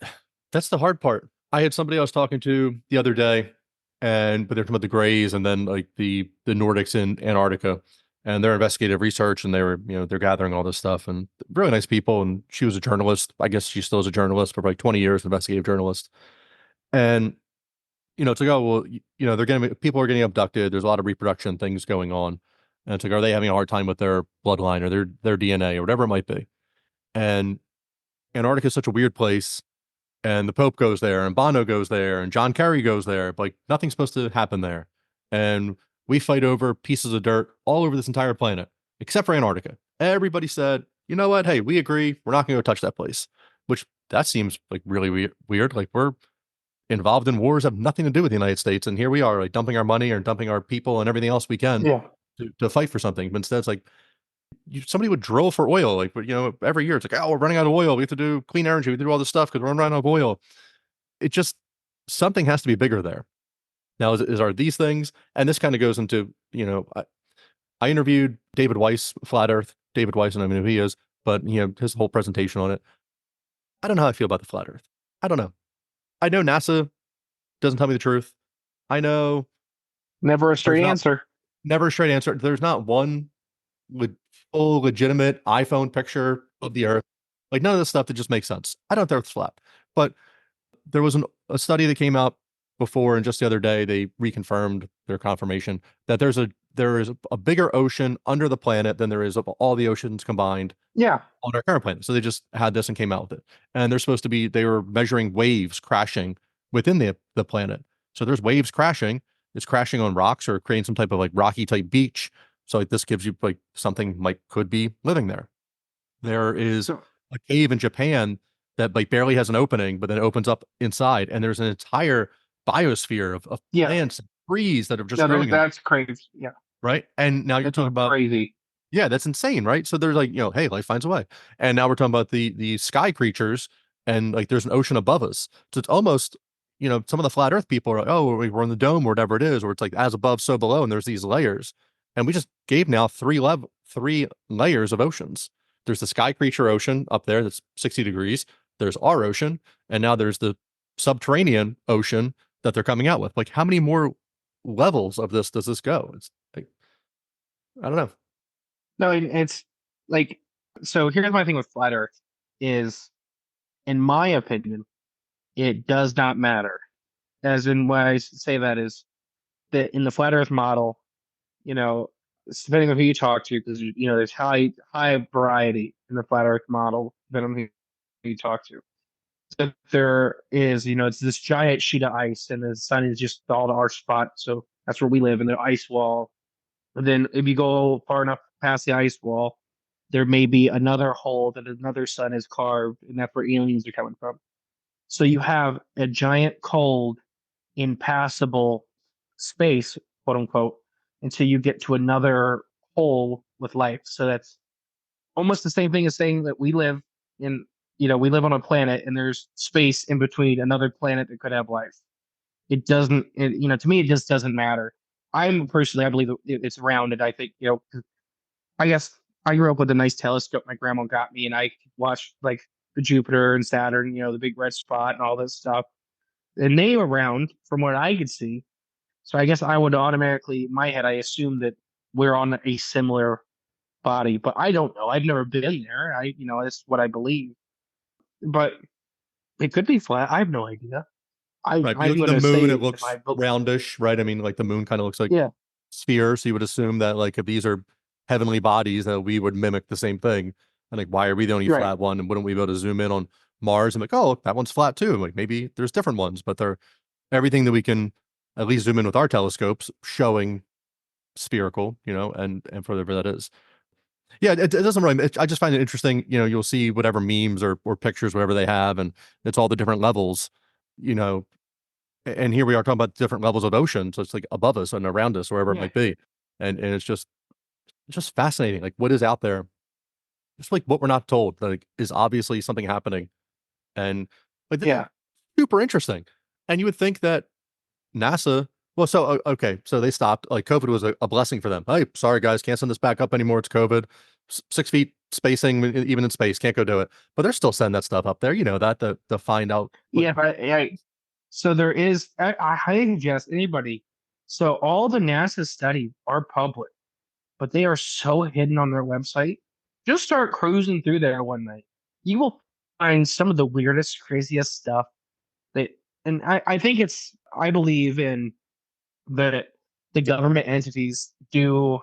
that's the hard part. I had somebody I was talking to the other day, but they're talking about the Greys and then like the Nordics in Antarctica and their investigative research, and they were, they're gathering all this stuff, and really nice people. And she was a journalist. I guess she still is a journalist for like 20 years, investigative journalist. And it's like, oh well, people are getting abducted. There's a lot of reproduction things going on, and it's like, are they having a hard time with their bloodline or their DNA or whatever it might be? And Antarctica is such a weird place, and the Pope goes there, and Bono goes there, and John Kerry goes there, but like nothing's supposed to happen there. And we fight over pieces of dirt all over this entire planet, except for Antarctica. Everybody said, you know what? Hey, we agree. We're not going to go touch that place, which that seems like really weird. Like we're involved in wars have nothing to do with the United States. And here we are, like dumping our money or dumping our people and everything else we can Yeah. to fight for something. But instead, it's like somebody would drill for oil. Like, every year it's like, oh, we're running out of oil. We have to do clean energy. We have to do all this stuff because we're running out of oil. It just, something has to be bigger there. Now, are these things, and this kind of goes into, I interviewed David Weiss, Flat Earth. David Weiss, and I mean who he is, but his whole presentation on it. I don't know how I feel about the flat Earth. I don't know. I know NASA doesn't tell me the truth. I know Never a there's straight not answer. never a straight answer. There's not one full legitimate iPhone picture of the Earth. Like none of this stuff that just makes sense. I don't think the Earth's flat, but there was a study that came out before, and just the other day they reconfirmed their confirmation that there is a bigger ocean under the planet than there is of all the oceans combined Yeah. on our current planet. So they just had this and came out with it. And they're supposed to be, they were measuring waves crashing within the planet. So there's waves crashing. It's crashing on rocks or creating some type of like rocky type beach. So like this gives you like something like could be living there. There is So a cave in Japan that like barely has an opening, but then it opens up inside, and there's an entire biosphere of yeah, plants and trees that are just no, growing in, that's crazy. Yeah, right. And now you're that's talking about, crazy. yeah, that's insane, right? So there's like, hey, life finds a way. And now we're talking about the sky creatures, and like there's an ocean above us. So it's almost, some of the flat earth people are like, oh, we're in the dome or whatever it is, or it's like as above, so below, and there's these layers. And we just gave now three layers of oceans. There's the sky creature ocean up there that's 60 degrees. There's our ocean, and now there's the subterranean ocean that they're coming out with. Like, how many more levels of this does this go? It's like, I don't know. No, it's like, so here's my thing with flat Earth is, in my opinion, it does not matter. As in, why I say that is that in the flat Earth model, you know, depending on who you talk to, because there's high variety in the flat Earth model, depending on who you talk to. So there is, it's this giant sheet of ice, and the sun is just all to our spot. So that's where we live in the ice wall. And then if you go far enough past the ice wall, there may be another hole that another sun has carved, and that's where aliens are coming from. So you have a giant, cold, impassable space, quote unquote, until you get to another hole with life. So that's almost the same thing as saying that we live on a planet and there's space in between another planet that could have life. It doesn't, to me, it just doesn't matter. I believe it's rounded. I think, 'cause I guess I grew up with a nice telescope my grandma got me, and I could watch like the Jupiter and Saturn, the big red spot and all this stuff. And they were round from what I could see. So I guess I would automatically, in my head, I assume that we're on a similar body, but I don't know. I've never been there. That's what I believe. But it could be flat. I have no idea. Right. You I'm look at going the to moon, say it that looks roundish, right? I mean, like the moon kind of looks like yeah, sphere. So you would assume that like if these are heavenly bodies, that we would mimic the same thing. And like, why are we the only you're right. flat one? And wouldn't we be able to zoom in on Mars and like, oh, that one's flat too? Like maybe there's different ones, but they're everything that we can at least zoom in with our telescopes showing spherical, and for whatever that is. Yeah, it doesn't really. I just find it interesting. You'll see whatever memes or pictures, whatever they have, and it's all the different levels. You know, and here we are talking about different levels of ocean, so it's like above us and around us, wherever it Yeah, might be, and it's just fascinating. Like what is out there, just like what we're not told. Like is obviously something happening, and like yeah, super interesting. And you would think that NASA. Well, so okay, so they stopped. Like COVID was a blessing for them. Hey, sorry guys, can't send this back up anymore. It's COVID. 6 feet spacing, even in space, can't go do it. But they're still sending that stuff up there. You know that to find out. What, yeah. But yeah, so there is. I highly suggest anybody. So all the NASA studies are public, but they are so hidden on their website. Just start cruising through there one night. You will find some of the weirdest, craziest stuff that, and I think I believe in that the government entities do,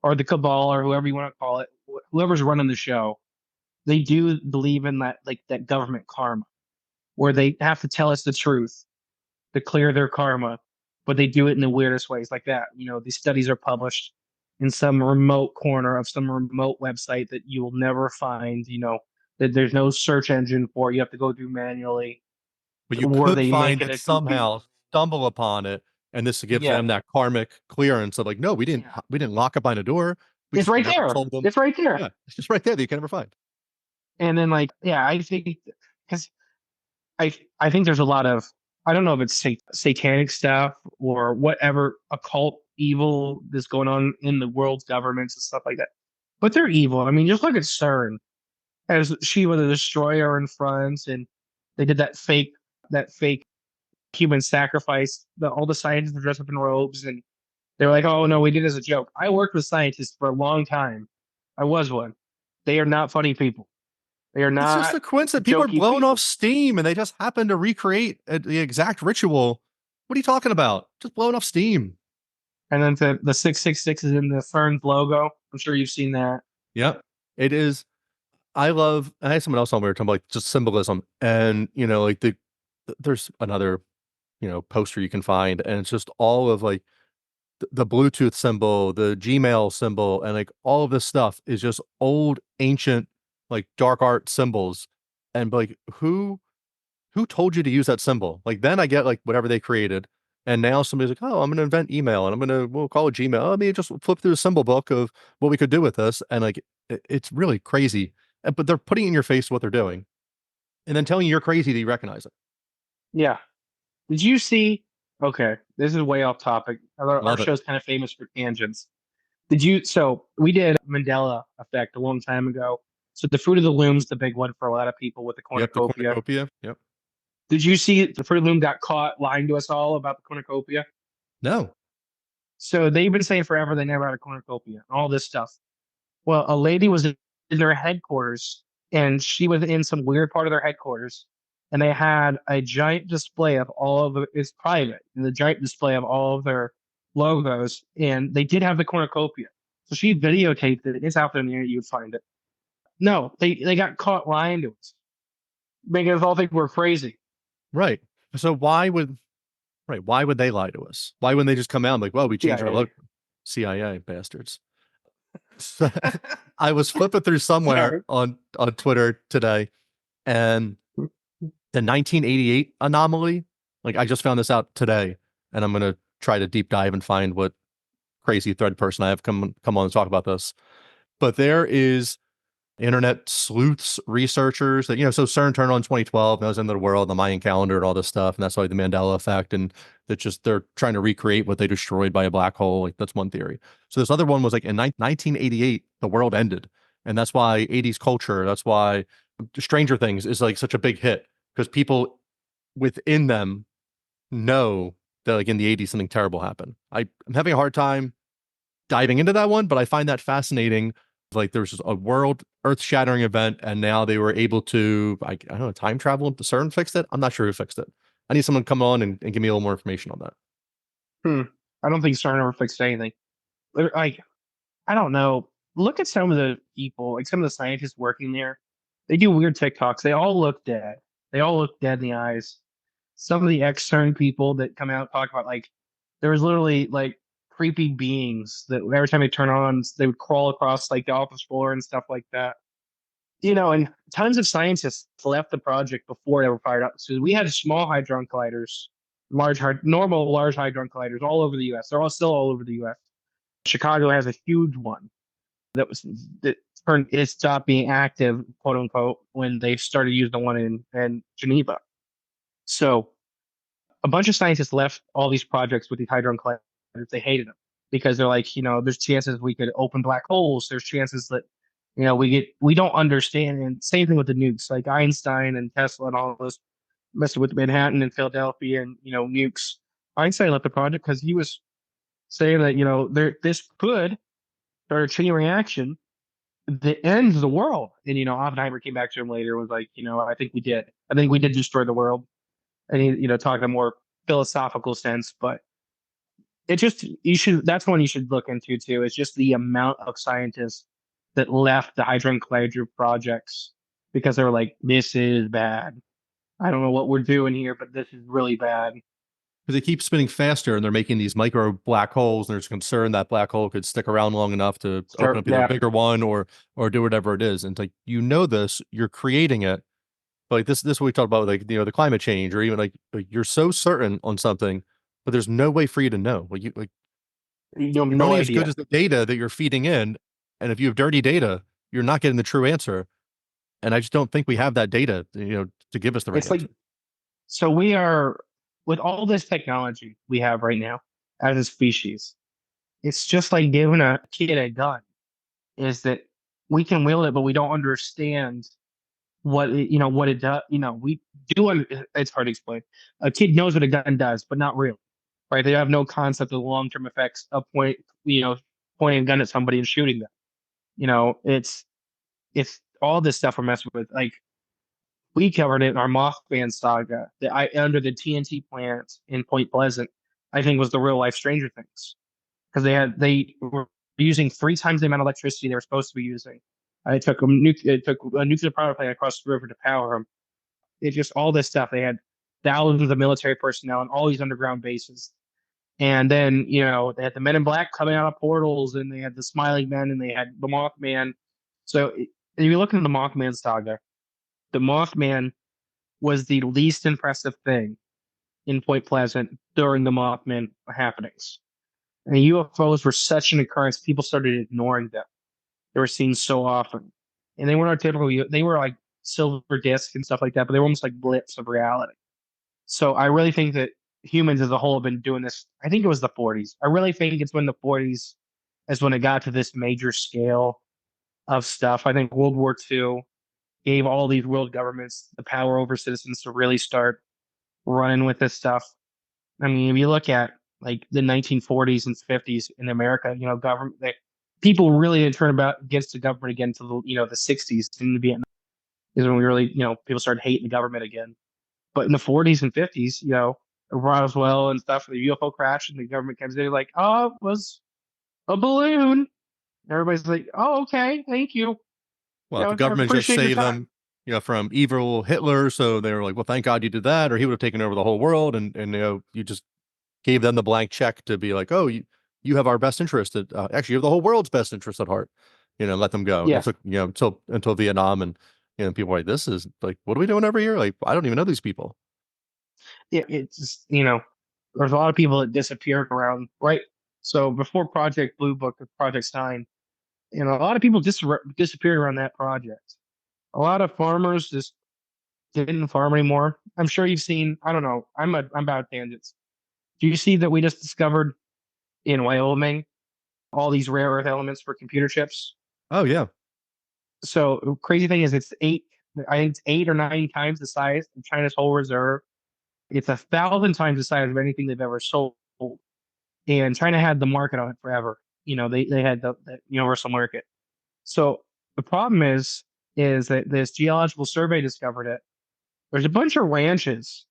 or the cabal, or whoever you want to call it, whoever's running the show, they do believe in that, like that government karma, where they have to tell us the truth to clear their karma, but they do it in the weirdest ways, like that. These studies are published in some remote corner of some remote website that you will never find. That there's no search engine for. You have to go do manually, but you or could they make find it it a complete. somehow, stumble upon it, and this gives Yeah, them that karmic clearance of like, no, yeah. we didn't lock it behind a door. We It's just right never there. told them. It's right there. Yeah, it's just right there that you can never find. And then, like, yeah, I think because I think there's a lot of, I don't know if it's satanic stuff or whatever occult evil that's going on in the world's governments and stuff like that. But they're evil. I mean, just look at CERN, as she was a destroyer in France, and they did that fake human sacrifice. All the scientists were dressed up in robes, and They were like, "Oh no, we did it as a joke." I worked with scientists for a long time. I was one. They are not funny people. They are It's just not a coincidence. People are jokey blowing off people. steam and they just happen to recreate the exact ritual. What are you talking about? Just blowing off steam. And then the 666 is in the Ferns logo. I'm sure you've seen that. Yep. It is. I had someone else on, we were talking about like just symbolism and, like there's another, poster you can find and it's just all of like the Bluetooth symbol, the Gmail symbol, and like all of this stuff is just old, ancient, like dark art symbols. And like, who told you to use that symbol? Like, then I get like whatever they created. And now somebody's like, oh, I'm going to invent email and we'll call it Gmail. Let me just flip through the symbol book of what we could do with this. And like, it's really crazy. But they're putting in your face what they're doing and then telling you you're crazy that you recognize it. Yeah. Did you see? Okay, this is way off topic. Our Love it. show's kind of famous for tangents. Did you? So we did Mandela effect a long time ago. So the Fruit of the Loom's the big one for a lot of people with the Yep. The cornucopia. cornucopia. Yep. Did you see the Fruit of the Loom got caught lying to us all about the cornucopia? No. So they've been saying forever they never had a cornucopia, all this stuff. Well, a lady was in their headquarters, and she was in some weird part of their headquarters, and they had a giant display of all of it's private, and the giant display of all of their logos, and they did have the cornucopia. So she videotaped it. It's out there in the internet. You would find it. No, they got caught lying to us, making us all think we're crazy. Right. So why would they lie to us? Why wouldn't they just come out and like, well, we changed our CIA. logo? CIA bastards. So, I was flipping through Sorry. somewhere on Twitter today, and the 1988 anomaly. Like, I just found this out today, and I'm gonna try to deep dive and find what crazy thread person I have come on to talk about this. But there is internet sleuths, researchers that, so CERN turned on 2012, and that was into the world, the Mayan calendar, and all this stuff, and that's why the Mandela effect, and that just they're trying to recreate what they destroyed by a black hole. Like, that's one theory. So this other one was like in 1988, the world ended, and that's why 80s culture, that's why Stranger Things is like such a big hit because people within them know that like in the 80s something terrible happened. I'm having a hard time diving into that one, but I find that fascinating. Like, there's a world earth-shattering event, and now they were able to, I don't know, time travel. CERN fixed it. I'm not sure who fixed it. I need someone to come on and give me a little more information on that. Hmm. I don't think CERN ever fixed anything. Like, I don't know. Look at some of the people, like some of the scientists working there. They do weird TikToks. They all look dead. They all look dead in the eyes. Some of the ex-CERN people that come out and talk about like there was literally like creepy beings that every time they turn on, they would crawl across like the office floor and stuff like that. And tons of scientists left the project before they were fired up. So we had small hadron colliders, normal large hadron colliders all over the U.S. They're all still all over the U.S. Chicago has a huge one that it stopped being active, quote unquote, when they started using the one in Geneva. So a bunch of scientists left all these projects with these hadron colliders. They hated them because they're like, there's chances we could open black holes. There's chances that, we don't understand. And same thing with the nukes, like Einstein and Tesla and all those messing with Manhattan and Philadelphia and, nukes. Einstein left the project because he was saying that, this could start a chain reaction that ends the world. And, Oppenheimer came back to him later and was like, I think we did. I think we did destroy the world. And he, talked in a more philosophical sense, but that's one you should look into too. It's just the amount of scientists that left the Hadron Collider projects because they were like, this is bad. I don't know what we're doing here, but this is really bad. Because they keep spinning faster and they're making these micro black holes, and there's concern that black hole could stick around long enough to open Start, up either a yeah, bigger one or do whatever it is. And it's like, this, you're creating it. But like, this is what we talked about, like, the climate change, or even like you're so certain on something, but there's no way for you to know. you have You're no only as good idea. as the data that you're feeding in. And if you have dirty data, you're not getting the true answer. And I just don't think we have that data, to give us the right It's answer. like, so we are, with all this technology we have right now as a species, it's just like giving a kid a gun, is that we can wield it, but we don't understand what it does. We do. It's hard to explain. A kid knows what a gun does, but not really. right? They have no concept of the long-term effects of pointing a gun at somebody and shooting them. It's all this stuff we're messing with. Like we covered it in our Mothman saga. That I under the TNT plant in Point Pleasant, I think was the real life Stranger Things because they were using 3 times the amount of electricity they were supposed to be using. It took a nuclear power plant across the river to power them. It's just all this stuff. They had thousands of military personnel and all these underground bases. And then, they had the Men in Black coming out of portals, and they had the Smiling Men, and they had the Mothman. So if you look into the Mothman saga, the Mothman was the least impressive thing in Point Pleasant during the Mothman happenings. And UFOs were such an occurrence, people started ignoring them. They were seen so often. And they weren't typical, they were like silver discs and stuff like that, but they were almost like blips of reality. So I really think that humans as a whole have been doing this. I think it was the 40s. I really think it's when the 40s is when it got to this major scale of stuff. I think World War II gave all these world governments the power over citizens to really start running with this stuff. I mean, if you look at like the 1940s and 50s in America, people really didn't turn about against the government again until the 60s in Vietnam is when we really people started hating the government again. But in the 40s and 50s, Roswell and stuff, the UFO crash, and the government comes in like, oh, it was a balloon. And everybody's like, oh, okay, thank you. Well, the I government just appreciate your saved time. them, from evil Hitler. So they were like, well, thank God you did that, or he would have taken over the whole world. And you just gave them the blank check to be like, oh, you have our best interest. Actually, you have the whole world's best interest at heart. Let them go. And it Yeah, took, until Vietnam. And, people were like, this is like, what are we doing over here? Like, I don't even know these people. yeah, it's just, there's a lot of people that disappeared around, right? So before Project Blue Book or Project Stein, a lot of people disappeared around that project. A lot of farmers just didn't farm anymore. I'm sure you've seen. I don't know. I'm about tangents. Do you see that we just discovered in Wyoming all these rare earth elements for computer chips? Oh, yeah. So crazy thing is, it's eight. I think it's 8 or 9 times the size of China's whole reserve. It's 1,000 times the size of anything they've ever sold. And China had the market on it forever. They had the universal market. So the problem is that this geological survey discovered it. There's a bunch of ranches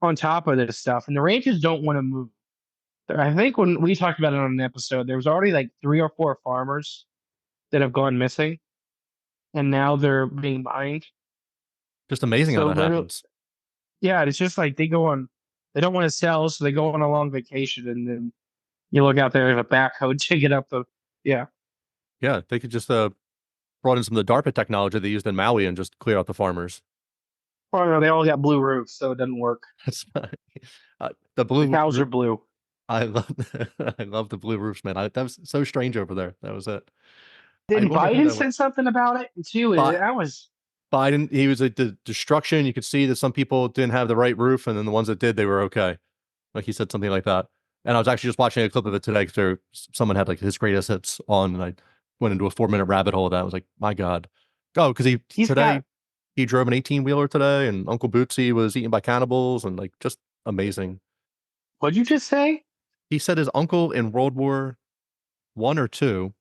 on top of this stuff, and the ranches don't want to move. I think when we talked about it on an episode, there was already like 3 or 4 farmers that have gone missing, and now they're being mined. Just amazing how So that literally, happens. yeah, it's just like they don't want to sell, so they go on a long vacation, and then you look out there, there's a backhoe digging up yeah. Yeah. They could just brought in some of the DARPA technology they used in Maui and just clear out the farmers. Oh no, they all got blue roofs, so it doesn't work. That's the The blue. cows are blue. I love I love the blue roofs, man. That was so strange over there. That was it. I Didn't wonder how Biden that went. say something about it too? But That was Biden, he was like the destruction. You could see that some people didn't have the right roof, and then the ones that did, they were okay. Like he said something like that. And I was actually just watching a clip of it today because someone had like his greatest hits on, and I went into a 4-minute rabbit hole of that. I was like, my God. Oh, because he's got. he drove an 18-wheeler today, and Uncle Bootsy was eaten by cannibals, and like just amazing. What'd you just say? He said his uncle in World War I or II,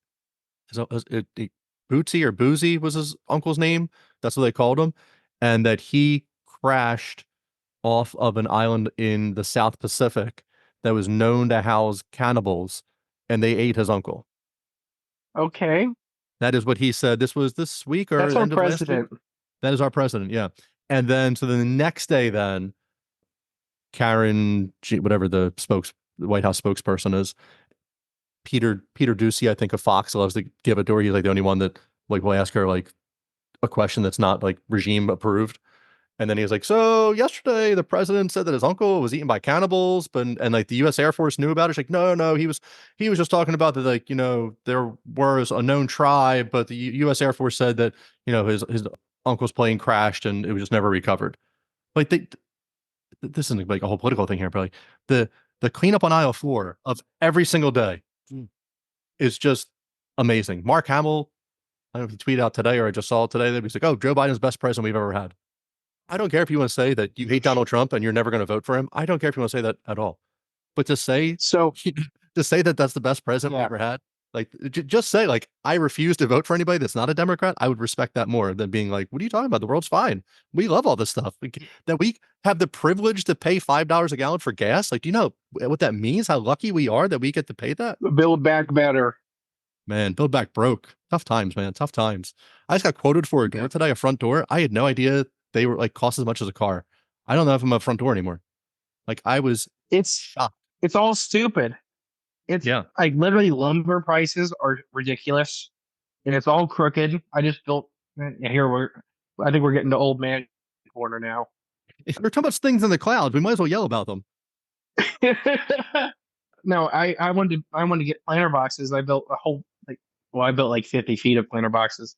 Bootsy or Boozy was his uncle's name. That's what they called him. And that he crashed off of an island in the South Pacific that was known to house cannibals, and they ate his uncle. Okay, That is what he said. This was this week or that's our end of last week. president. That is our president, yeah. And then, so then the next day, then Karen, whatever the White House spokesperson is, Peter Ducey, I think of Fox, loves to give it to her. He's like the only one that like will ask her like a question that's not like regime approved. And then he was like, so yesterday the president said that his uncle was eaten by cannibals, but and like the US Air Force knew about it. She's like, no, he was just talking about that, like, there was a known tribe, but the US Air Force said that, his uncle's plane crashed and it was just never recovered. Like this isn't like a whole political thing here, but like the cleanup on aisle 4 of every single day is just amazing. Mark Hamill, I don't know if he tweeted out today or I just saw it today that he's like, oh, Joe Biden's best president we've ever had. I don't care if you want to say that you hate Donald Trump and you're never going to vote for him. I don't care if you want to say that at all. But to say So to say that that's the best president we yeah, ever had, like just say like I refuse to vote for anybody that's not a Democrat. I would respect that more than being like, what are you talking about? The world's fine. We love all this stuff. That we have the privilege to pay $5 a gallon for gas. Like, do you know what that means? How lucky we are that we get to pay that? Build Back Better. Man, Build Back broke. Tough times, man. Tough times. I just got quoted for a door today, a front door. I had no idea they were like cost as much as a car. I don't know if I'm a front door anymore. Like I was It's shocked. it's all stupid. It's Yeah. like literally lumber prices are ridiculous, and it's all crooked. I just built here. I think we're getting to old man corner now. If we're talking about things in the clouds, we might as well yell about them. No, I wanted to get planter boxes. I built a whole I built like 50 feet of planter boxes,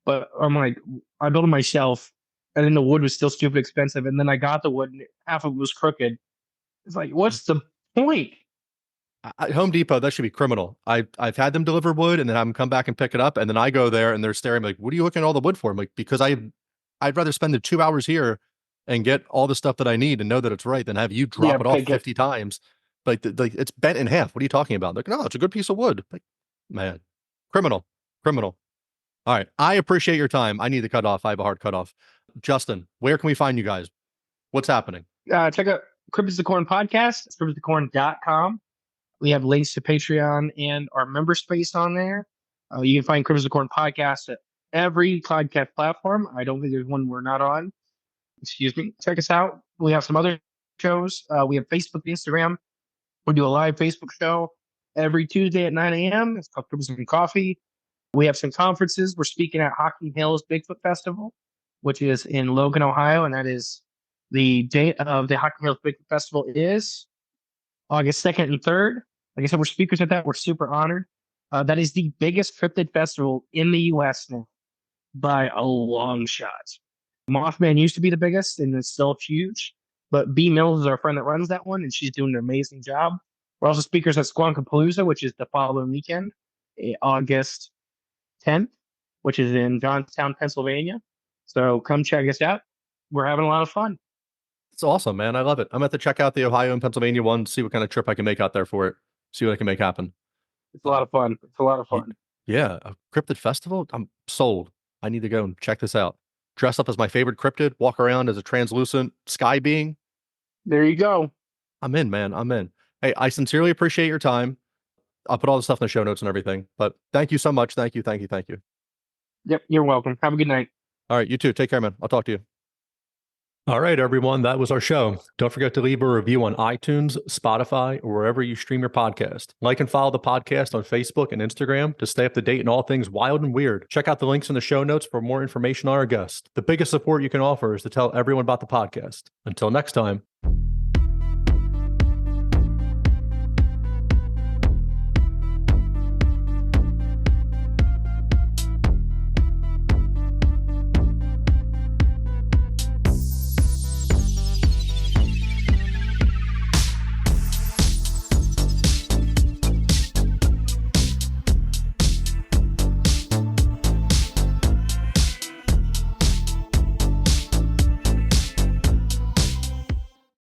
but I'm like I built them myself, and then the wood was still stupid expensive, and then I got the wood and half of it was crooked. It's like, what's the point? Home Depot, that should be criminal. I've had them deliver wood and then have them come back and pick it up, and then I go there and they're staring like, "What are you looking at all the wood for?" I'm like, "Because I'd rather spend the 2 hours here and get all the stuff that I need and know that it's right than have you drop it off 50 times. Like it's bent in half. What are you talking about?" Like, no, it's a good piece of wood. Like, man, criminal. All right, I appreciate your time. I need to cut off. I have a hard cutoff. Justin, where can we find you guys? What's happening? Check out Cryptids the Corn podcast. It's cryptidsthecorn.com. We have links to Patreon and our member space on there. You can find Cryptids the Corn podcast at every podcast platform. I don't think there's one we're not on. Excuse me. Check us out. We have some other shows. We have Facebook, Instagram. We do a live Facebook show every Tuesday at 9 a.m. It's called Cryptids and Coffee. We have some conferences. We're speaking at Hocking Hills Bigfoot Festival, which is in Logan, Ohio, and that is the date of the Hocking Hills Bigfoot Festival is August 2nd and 3rd. Like I said, we're speakers at that. We're super honored. That is the biggest cryptid festival in the U.S. now by a long shot. Mothman used to be the biggest, and it's still huge. But B Mills is our friend that runs that one, and she's doing an amazing job. We're also speakers at Squonkapalooza, which is the following weekend, August 10th, which is in Johnstown, Pennsylvania. So come check us out. We're having a lot of fun. It's awesome, man. I love it. I'm going to check out the Ohio and Pennsylvania one, see what kind of trip I can make out there for it, see what I can make happen. It's a lot of fun. It's a lot of fun. Yeah, a cryptid festival? I'm sold. I need to go and check this out. Dress up as my favorite cryptid, walk around as a translucent sky being. There you go. I'm in, man. I'm in. Hey, I sincerely appreciate your time. I'll put all the stuff in the show notes and everything. But thank you so much. Thank you. Yep, you're welcome. Have a good night. All right, you too. Take care, man. I'll talk to you. All right, everyone. That was our show. Don't forget to leave a review on iTunes, Spotify, or wherever you stream your podcast. Like and follow the podcast on Facebook and Instagram to stay up to date on all things wild and weird. Check out the links in the show notes for more information on our guest. The biggest support you can offer is to tell everyone about the podcast. Until next time.